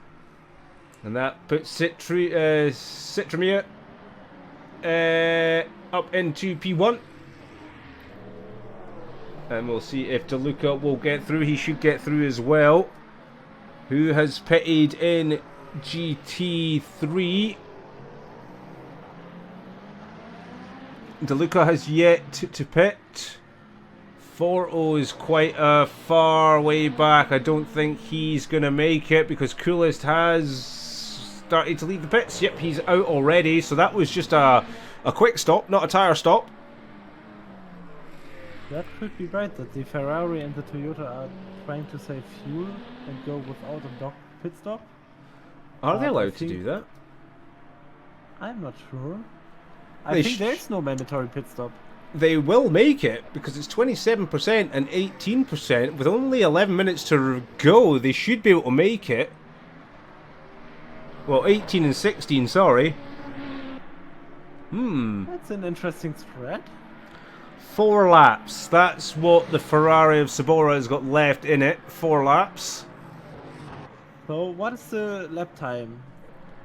and that puts Citromir up into P1, and we'll see if De Luca will get through. He should get through as well. Who has pitted in GT3? De Luca has yet to pit. 4-0 is quite a far way back. I don't think he's going to make it because Coolest has started to leave the pits. Yep, he's out already. So that was just a quick stop, not a tyre stop. That could be right, that the Ferrari and the Toyota are trying to save fuel and go without a pit stop. Are they I allowed to think- do that? I'm not sure. They I think there's no mandatory pit stop. They will make it because it's 27% and 18%. With only 11 minutes to go, they should be able to make it. Well, 18 and 16, sorry. That's an interesting strat. 4 laps. That's what the Ferrari of Sabora has got left in it. 4 laps. So what is the lap time?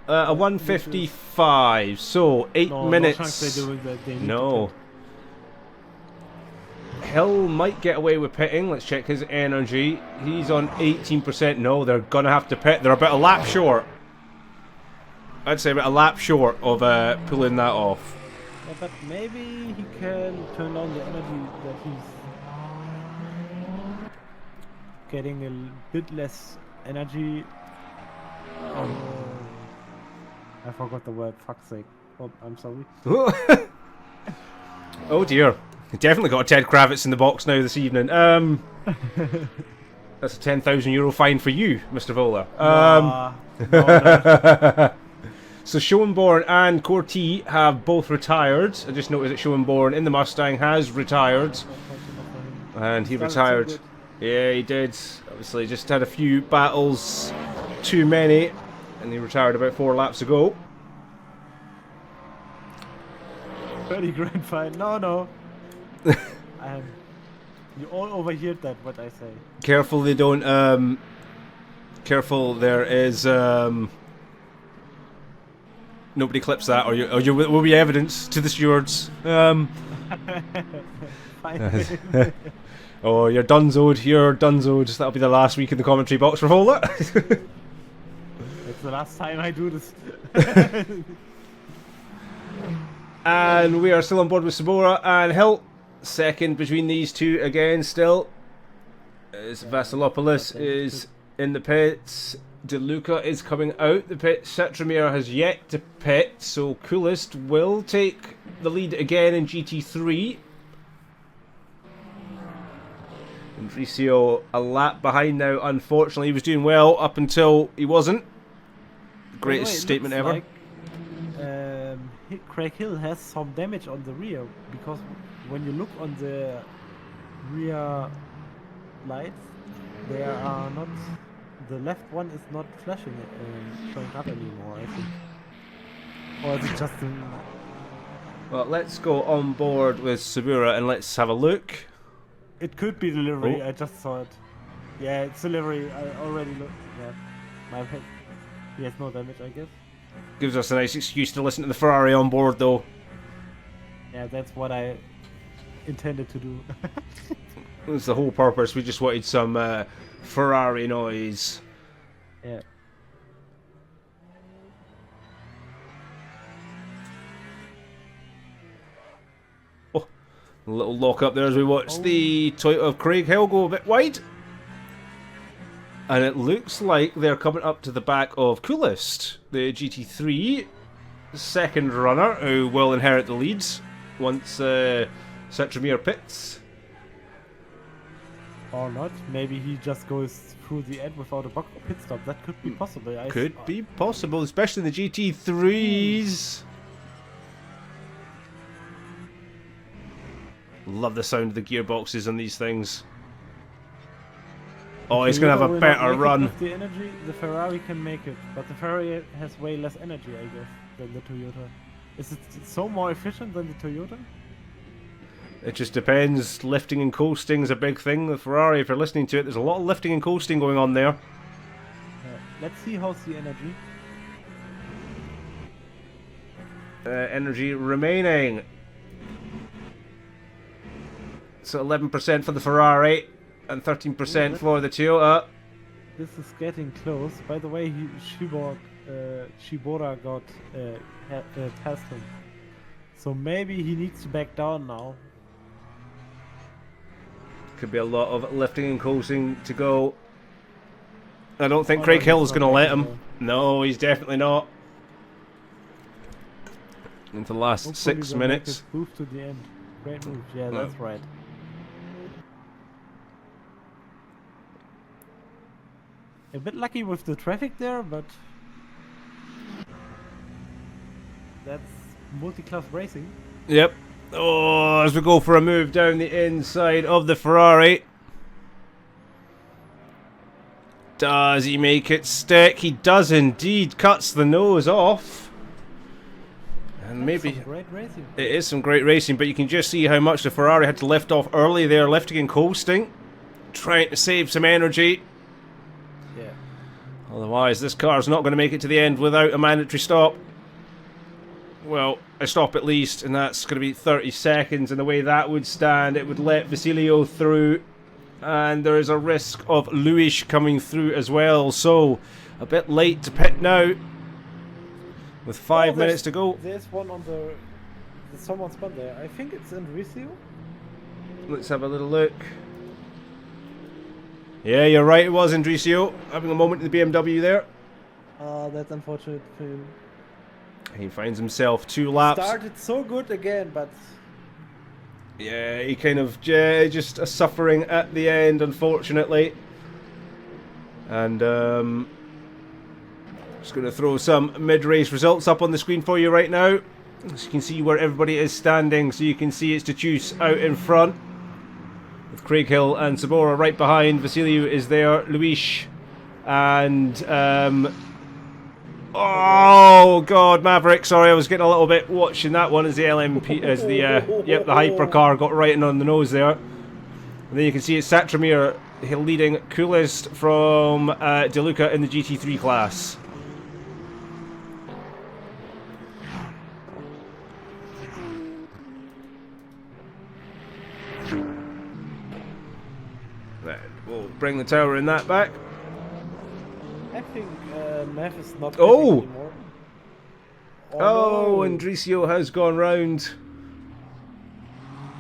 A 1:55. So 8 No minutes. chance they're doing that. They need to No. pit. Hill might get away with pitting. Let's check his energy. He's on 18%. No, they're going to have to pit. They're about a lap short. I'd say about a lap short of pulling that off. Yeah, but maybe he can turn on the energy that he's getting a bit less energy. I forgot the word, fuck's sake. Oh, I'm sorry. Oh dear. You definitely got a Ted Kravitz in the box now this evening. That's a €10,000 fine for you, Mr. Wohler. No. So Schoenborn and Corti have both retired. I just noticed that Schoenborn in the Mustang has retired. And he retired. Yeah, he did. Obviously, just had a few battles too many. And he retired about 4 laps ago. 30 grand fine. No. You all overheard that, what I say. Careful they don't, careful there is, nobody clips that or you will be evidence to the stewards. Fine. Oh, you're dunzoed. That'll be the last week in the commentary box for Wohler. It's the last time I do this. And we are still on board with Sabora and Hilt. Second between these two again still. As Vasilopoulos is in the pits. De Luca is coming out the pit. Setramir has yet to pit. So Coolest will take the lead again in GT3. And Riccio a lap behind now, unfortunately. He was doing well up until he wasn't. Greatest statement ever. Like, Craig Hill has some damage on the rear, because when you look on the rear lights, they are not. The left one is not flashing, showing up anymore, I think. Or is it just Well, let's go on board with Sabura and let's have a look. It could be delivery. Oh. I just saw it. Yeah, it's delivery. I already looked. Yeah, my head. He has no damage, I guess. Gives us a nice excuse to listen to the Ferrari on board, though. Yeah, that's what I intended to do. That's the whole purpose. We just wanted some Ferrari noise. Yeah. Oh, a little lock up there as we watch the Toyota of Craig Hill go a bit wide. And it looks like they're coming up to the back of Coolest, the GT3 second runner, who will inherit the leads once Setramir pits. Or not. Maybe he just goes through the end without a pit stop. That could be possible. Could be possible, especially in the GT3s. Love the sound of the gearboxes on these things. Oh, he's going to have a better run. With the energy, the Ferrari can make it, but the Ferrari has way less energy, I guess, than the Toyota. Is it so more efficient than the Toyota? It just depends. Lifting and coasting is a big thing. The Ferrari, if you're listening to it, there's a lot of lifting and coasting going on there. Let's see how's the energy. Energy remaining. So 11% for the Ferrari and 13% for the Toyota. This is getting close. By the way, Shibora got past him. So maybe he needs to back down now. Could be a lot of lifting and coasting to go. I don't think Craig Hill is going to let him. No, he's definitely not. Into the last Hopefully 6 they'll minutes. make it move to the end. Great move. Yeah, that's right. A bit lucky with the traffic there, but that's multi-class racing. Yep. Oh, as we go for a move down the inside of the Ferrari. Does he make it stick? He does indeed. Cuts the nose off. And maybe some great racing. It is some great racing, but you can just see how much the Ferrari had to lift off early there, lifting and coasting, trying to save some energy. Yeah. Otherwise, this car's not going to make it to the end without a mandatory stop. Well, a stop at least, and that's going to be 30 seconds, and the way that would stand, it would let Vasilio through, and there is a risk of Luis coming through as well, so a bit late to pit now. with 5 Oh, minutes to go. There's one on the someone spun there. I think it's Enrico. Let's have a little look. Yeah, you're right, it was Andricio having a moment in the BMW there. That's unfortunate for him. He finds himself 2 laps. Started so good again, but Yeah, he kind of just suffering at the end, unfortunately. And just going to throw some mid-race results up on the screen for you right now. So you can see where everybody is standing. So you can see it's Tachus out in front, with Craig Hill and Sabora right behind. Vasiliu is there, Luis, and oh god, Maverick. Sorry, I was getting a little bit watching that one as the LMP, as the the hypercar got right in on the nose there. And then you can see it's Satramir leading Coolest from DeLuca in the GT3 class. We'll bring the tower in that back. I think Mav is not Oh! anymore. Oh, no. Andricio has gone round.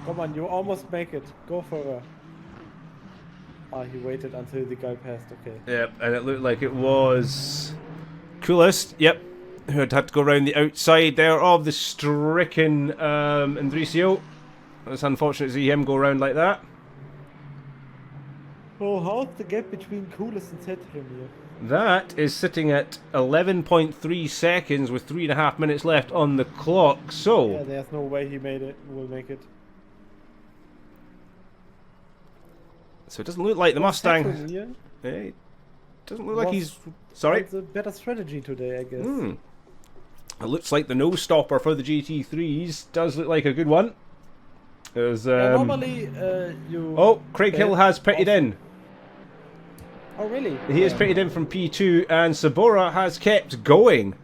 Come on, you almost make it. Go further. Ah, he waited until the guy passed. Okay. Yep, and it looked like it was Coolest, yep, who had to go around the outside there of the stricken Andricio. It's unfortunate to see him go around like that. So how's the gap between Coolest and Setrimir? That is sitting at 11.3 seconds with 3.5 minutes left on the clock. So Yeah, there's no way he will make it. it doesn't look like the Mustang. Setrimir It doesn't look like was- he's sorry. It's a better strategy today, I guess. It looks like the no stopper for the GT3s does look like a good one. There's Normally, you. oh, Craig Hill has pitted in. Oh, really? He has pitted in from P2, and Sabora has kept going.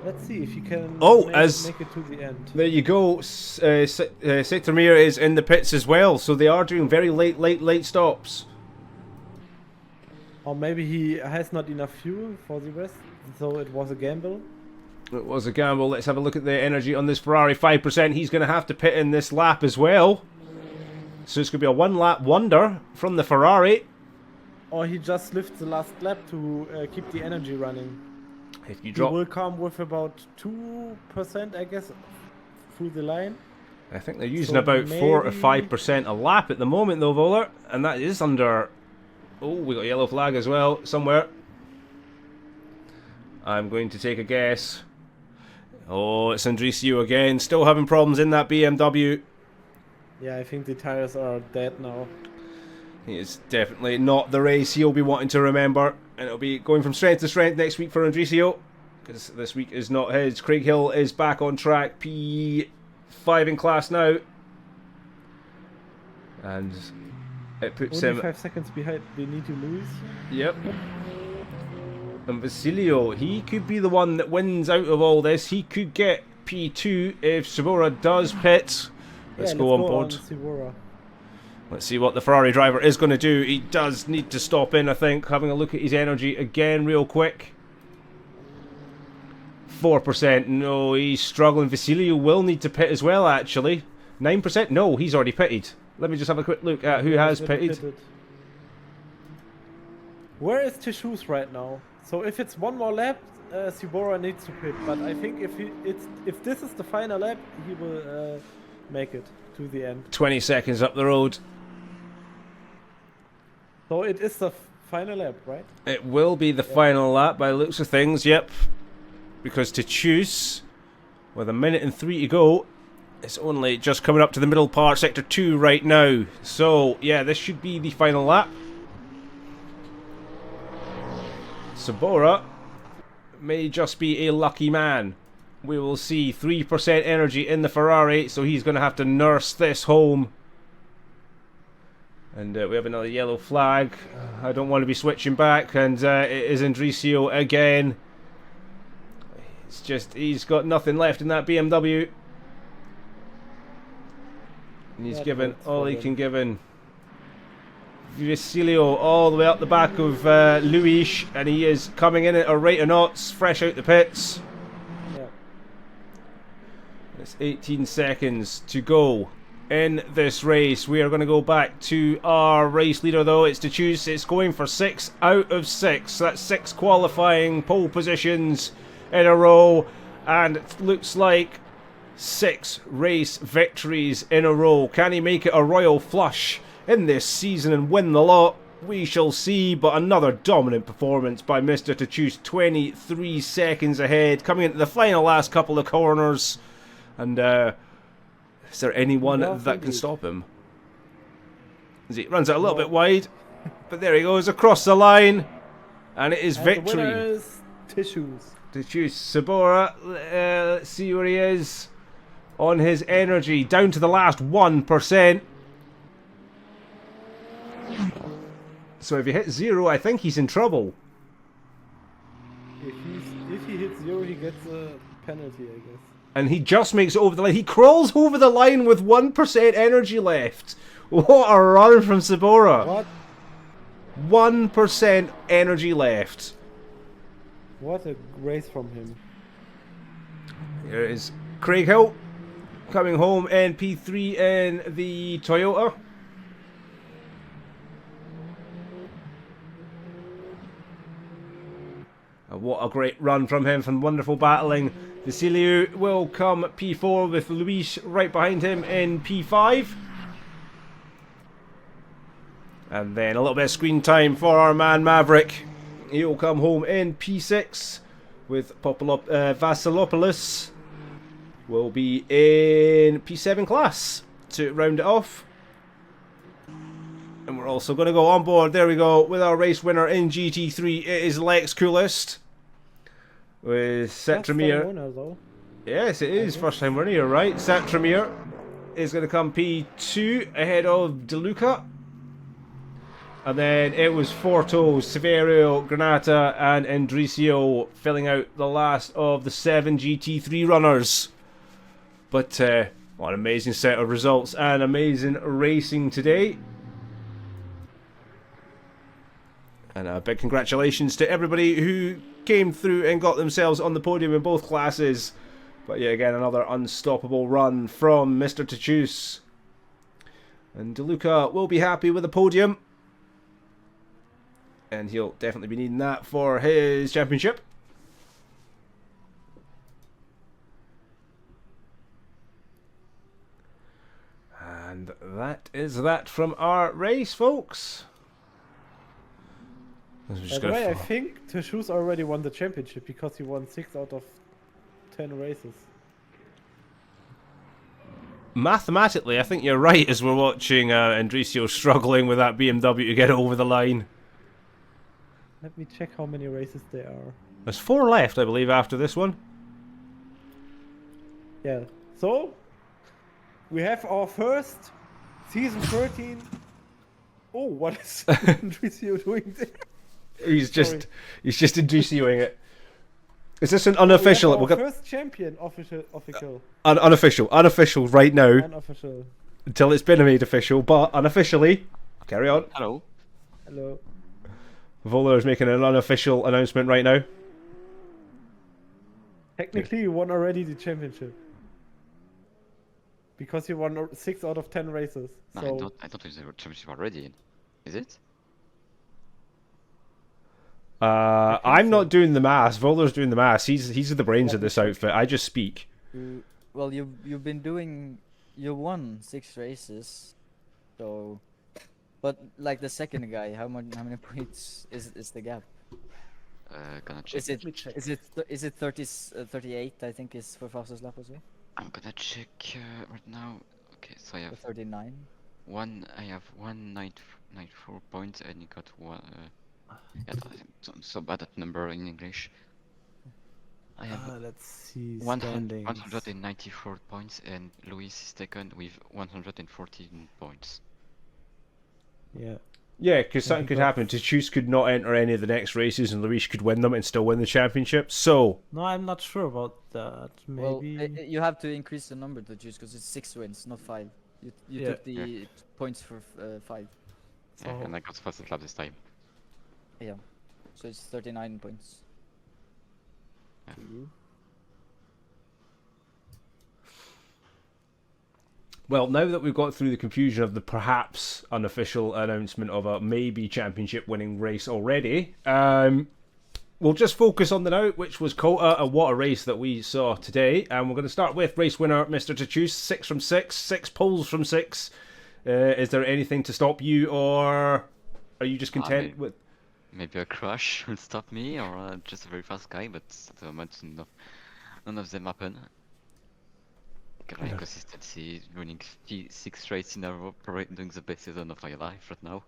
Let's see if he can Oh, make it to the end. There you go. Sektamir is in the pits as well, so they are doing very late stops. Or maybe he has not enough fuel for the rest, so it was a gamble. It was a gamble. Let's have a look at the energy on this Ferrari. 5%. He's going to have to pit in this lap as well. So it's going to be a 1-lap wonder from the Ferrari. Or he just lifts the last lap to keep the energy running. If you He drop, will come with about 2%, I guess, through the line. I think they're using So about 4 to maybe- 5% a lap at the moment, though, Wohler, and that is under. Oh, we got a yellow flag as well somewhere. I'm going to take a guess. Oh, it's Andricio again, still having problems in that BMW. Yeah, I think the tires are dead now. It's definitely not the race he'll be wanting to remember, and it'll be going from strength to strength next week for Andricio, because this week is not his. Craig Hill is back on track, P5 in class now, and it puts Only him. 5 seconds behind Benito Luis. Yep. And Vasilio, he could be the one that wins out of all this. He could get P2 if Sabora does pit. Let's go on board. Sivora. Let's see what the Ferrari driver is going to do. He does need to stop in, I think. Having a look at his energy again real quick. 4%. No, he's struggling. Vasilio will need to pit as well, actually. 9%? No, he's already pitted. Let me just have a quick look at who has pitted. Where is Tishus right now? So if it's one more lap, Sibora needs to pit. But I think if this is the final lap, he will make it to the end. 20 seconds up the road. So it is the final lap, right? It will be the final lap by the looks of things, yep. Because to choose, with 1 minute and 3 to go, it's only just coming up to the middle part, sector 2 right now. So, yeah, this should be the final lap. Sabora may just be a lucky man. We will see 3% energy in the Ferrari, so he's going to have to nurse this home. And we have another yellow flag. I don't want to be switching back, and it is Andricio again. It's just, he's got nothing left in that BMW. And he's given all he can give in. Vasilio all the way up the back of Luis, and he is coming in at a rate of knots, fresh out the pits. It's 18 seconds to go in this race. We are going to go back to our race leader, though. It's to choose. It's going for 6 out of 6. So that's 6 qualifying pole positions in a row. And it looks like 6 race victories in a row. Can he make it a royal flush in this season and win the lot? We shall see, but another dominant performance by Mr. Tachus, 23 seconds ahead, coming into the final last couple of corners. And is there anyone that can stop him? He runs it a little bit wide, but there he goes across the line, and it is victory. The winner is Tachus. Tachus Sabora, let's see where he is on his energy, down to the last 1%. So if he hits 0, I think he's in trouble. If he hits 0, he gets a penalty, I guess. And he just makes it over the line. He crawls over the line with 1% energy left. What a run from Sabora. What? 1% energy left. What a race from him. Here is Craig Hill coming home in P3 in the Toyota. And what a great run from him, from wonderful battling. Vasiliu will come P4 with Luis right behind him in P5. And then a little bit of screen time for our man Maverick. He'll come home in P6 with Vasilopoulos will be in P7 class to round it off. And we're also going to go on board, there we go, with our race winner in GT3. It is Lex Coolest with Setramir. Yes, it is first time winner, you're right. Setramir is going to come P2 ahead of DeLuca. And then it was Forto, Severio, Granata and Endricio filling out the last of the 7 GT3 runners. But what an amazing set of results and amazing racing today. And a big congratulations to everybody who came through and got themselves on the podium in both classes. But yeah, again, another unstoppable run from Mr. Tachus. And DeLuca will be happy with the podium. And he'll definitely be needing that for his championship. And that is that from our race, folks. By the way, I think Tachus already won the championship because he won 6 out of 10 races. Mathematically, I think you're right as we're watching Endricio struggling with that BMW to get it over the line. Let me check how many races there are. There's 4 left, I believe, after this one. Yeah, so we have our first season 13. Oh, what is Endricio doing there? He's just Endricioing it. Is this an unofficial? We'll get first champion official. Unofficial right now. Unofficial. Until it's been made official, but unofficially. Carry on. Hello. Hello. Wohler is making an unofficial announcement right now. Technically, you won already the championship. Because you won 6 out of 10 races. No, So I thought it was the championship already. Is it? I'm not doing the maths. Wohler's doing the maths. He's the brains of this outfit. I just speak. Well, you've been doing, you won 6 races, so, but like the second guy, how many points is the gap? Gonna check. Is it 38? I think is for fastest lap as well. I'm gonna check right now. Okay, so I have 39. I have 194 points, and you got one. Yeah, I'm so bad at number in English. I have let's see. 194 points, and Luis is second with 114 points. Yeah. Yeah, because something could happen. Tachus could not enter any of the next races, and Luis could win them and still win the championship. So No, I'm not sure about that. Maybe. Well, you have to increase the number to choose because it's 6 wins, not 5. You took the points for 5. Yeah, and I got fastest lap this time. Yeah, so it's 39 points. Yeah. Well, now that we've got through the confusion of the perhaps unofficial announcement of a maybe championship winning race already, we'll just focus on the now, which was COTA, and what a race that we saw today. And we're going to start with race winner, Mr. Tachus, 6 from 6, 6 poles from 6. Is there anything to stop you, or are you just content with... Maybe a crash will stop me, or just a very fast guy, but at the moment none of them happen. Great consistency, winning 6 races in a row, probably doing the best season of my life right now.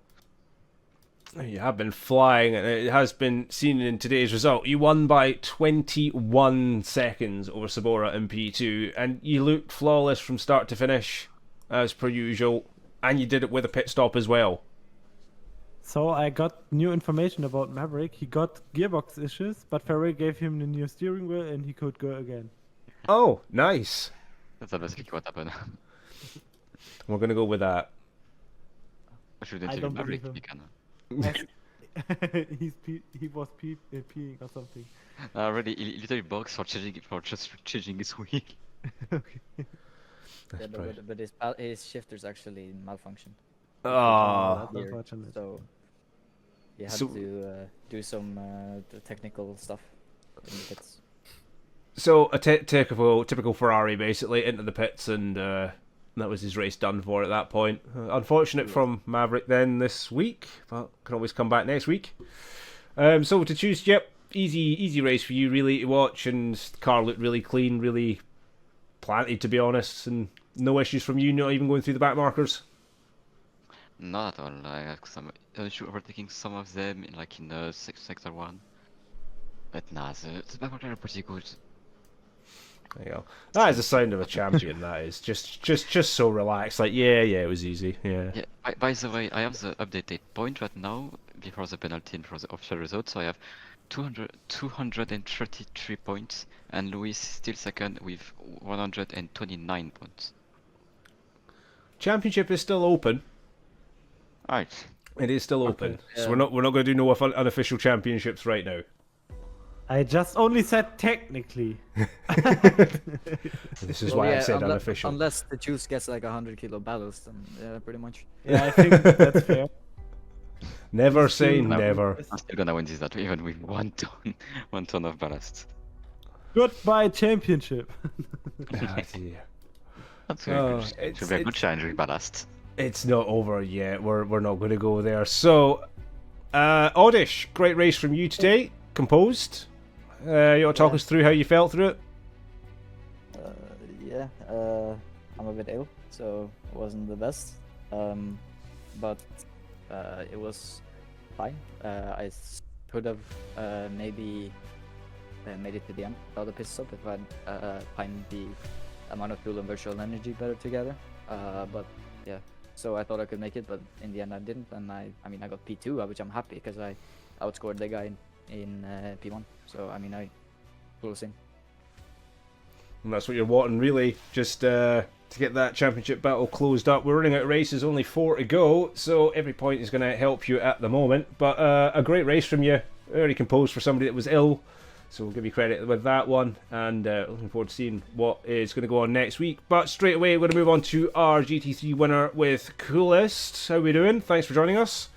You have been flying, and it has been seen in today's result. You won by 21 seconds over Sabora in P2, and you looked flawless from start to finish, as per usual, and you did it with a pit stop as well. So I got new information about Maverick. He got gearbox issues, but Ferrari gave him the new steering wheel and he could go again. Oh, nice. That's basically what happened. We're going to go with that. I shouldn't I say don't Maverick, believe you can. He was peeing or something. Already, he literally boxed for just changing his wheel. Okay. Yeah, but his shifters actually malfunctioned. Oh, That's unfortunate. So he had So- to do some the technical stuff in the pits. so a typical Ferrari, basically, into the pits, and that was his race done for at that point. Unfortunate from Maverick then this week, but can always come back next week. So to choose, yep, easy race for you really to watch, and the car looked really clean, really planted to be honest, and no issues from you, not even going through the back markers. Not at all. I had some issue overtaking some of them in sector 1. But nah, the back are pretty good. There you go. That is the sound of a champion. That is just so relaxed. Like yeah, it was easy. Yeah. Yeah, by the way, I have the updated point right now before the penalty and for the official result. So I have 233 points, and Louis still second with 129 points. Championship is still open. Alright. It is still open. yeah. So we're not going to do no unofficial championships right now. I just only said technically. This is Well, why I yeah, said unle- unofficial. Unless the juice gets like 100 kilo ballast, then yeah, pretty much. Yeah, I think that's fair. Never say No. never. I'm still gonna win this that even with 1 ton of ballast. Goodbye championship. Ah, dear. That's Oh, good. it's- Should be a good it's- challenge with ballast. It's not over yet. We're not going to go there. So, Oddish, great race from you today. Composed. You want to talk us through how you felt through it? Yeah, I'm a bit ill, so it wasn't the best. But it was fine. Could have maybe made it to the end without the pit stop if I'd timed the amount of fuel and virtual energy better together. But yeah, so I thought I could make it, but in the end I didn't, and I mean I got P2, which I'm happy because I outscored the guy in P1. So I mean I closing. And that's what you're wanting, really, just to get that championship battle closed up. We're running out of races, only 4 to go, so every point is going to help you at the moment. But a great race from you, very composed for somebody that was ill, so we'll give you credit with that one. And looking forward to seeing what is going to go on next week. But straight away, we're going to move on to our GT3 winner with Coolest. How are we doing? Thanks for joining us.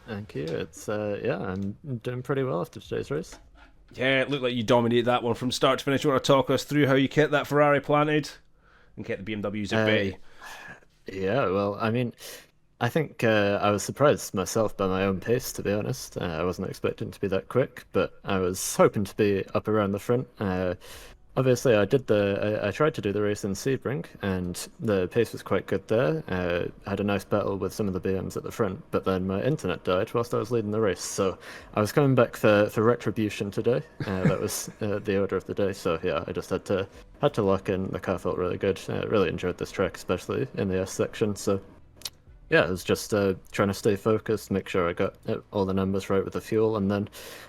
Thank you. It's yeah, I'm doing pretty well after today's race. Yeah, it looked like you dominated that one from start to finish. You want to talk us through how you kept that Ferrari planted and kept the BMWs at bay? Yeah, well, I mean, I think I was surprised myself by my own pace, to be honest. I wasn't expecting to be that quick, but I was hoping to be up around the front. Obviously, I tried to do the race in Sebring, and the pace was quite good there. I had a nice battle with some of the BMs at the front, but then my internet died whilst I was leading the race. So I was coming back for retribution today. That was the order of the day. So yeah, I just had to lock in. The car felt really good. I really enjoyed this track, especially in the S section. So yeah, I was just trying to stay focused, make sure I got all the numbers right with the fuel, and then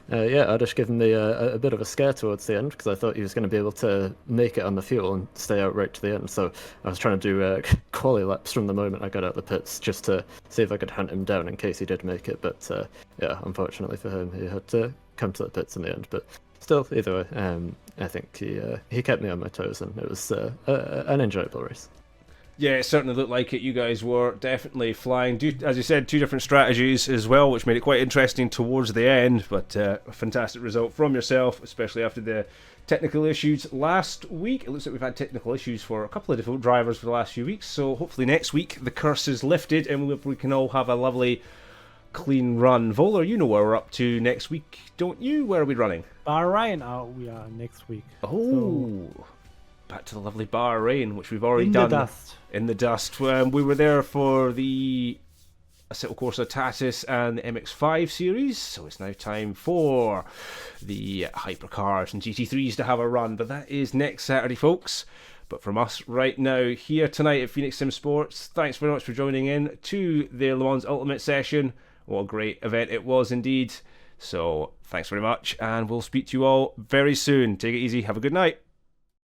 yeah, Adish given me a bit of a scare towards the end because I thought he was going to be able to make it on the fuel and stay out right to the end. So I was trying to do quali laps from the moment I got out of the pits just to see if I could hunt him down in case he did make it. But yeah, unfortunately for him, he had to come to the pits in the end. But still, either way, I think he kept me on my toes, and it was an enjoyable race. Yeah, it certainly looked like it. You guys were definitely flying. As you said, 2 different strategies as well, which made it quite interesting towards the end. But a fantastic result from yourself, especially after the technical issues last week. It looks like we've had technical issues for a couple of different drivers for the last few weeks. So hopefully next week the curse is lifted and we can all have a lovely, clean run. Wohler, you know where we're up to next week, don't you? Where are we running? Bahrain, we are next week. Oh, So, back to the lovely Bahrain, which we've already in done. the dust. In the dust. We were there for the Asetek Corsa Tatis and the MX-5 series, so it's now time for the hypercars and GT3s to have a run. But that is next Saturday, folks. But from us right now, here tonight at Phoenix Sim Sports, thanks very much for joining in to the Le Mans Ultimate session. What a great event it was indeed. So thanks very much, and we'll speak to you all very soon. Take it easy. Have a good night.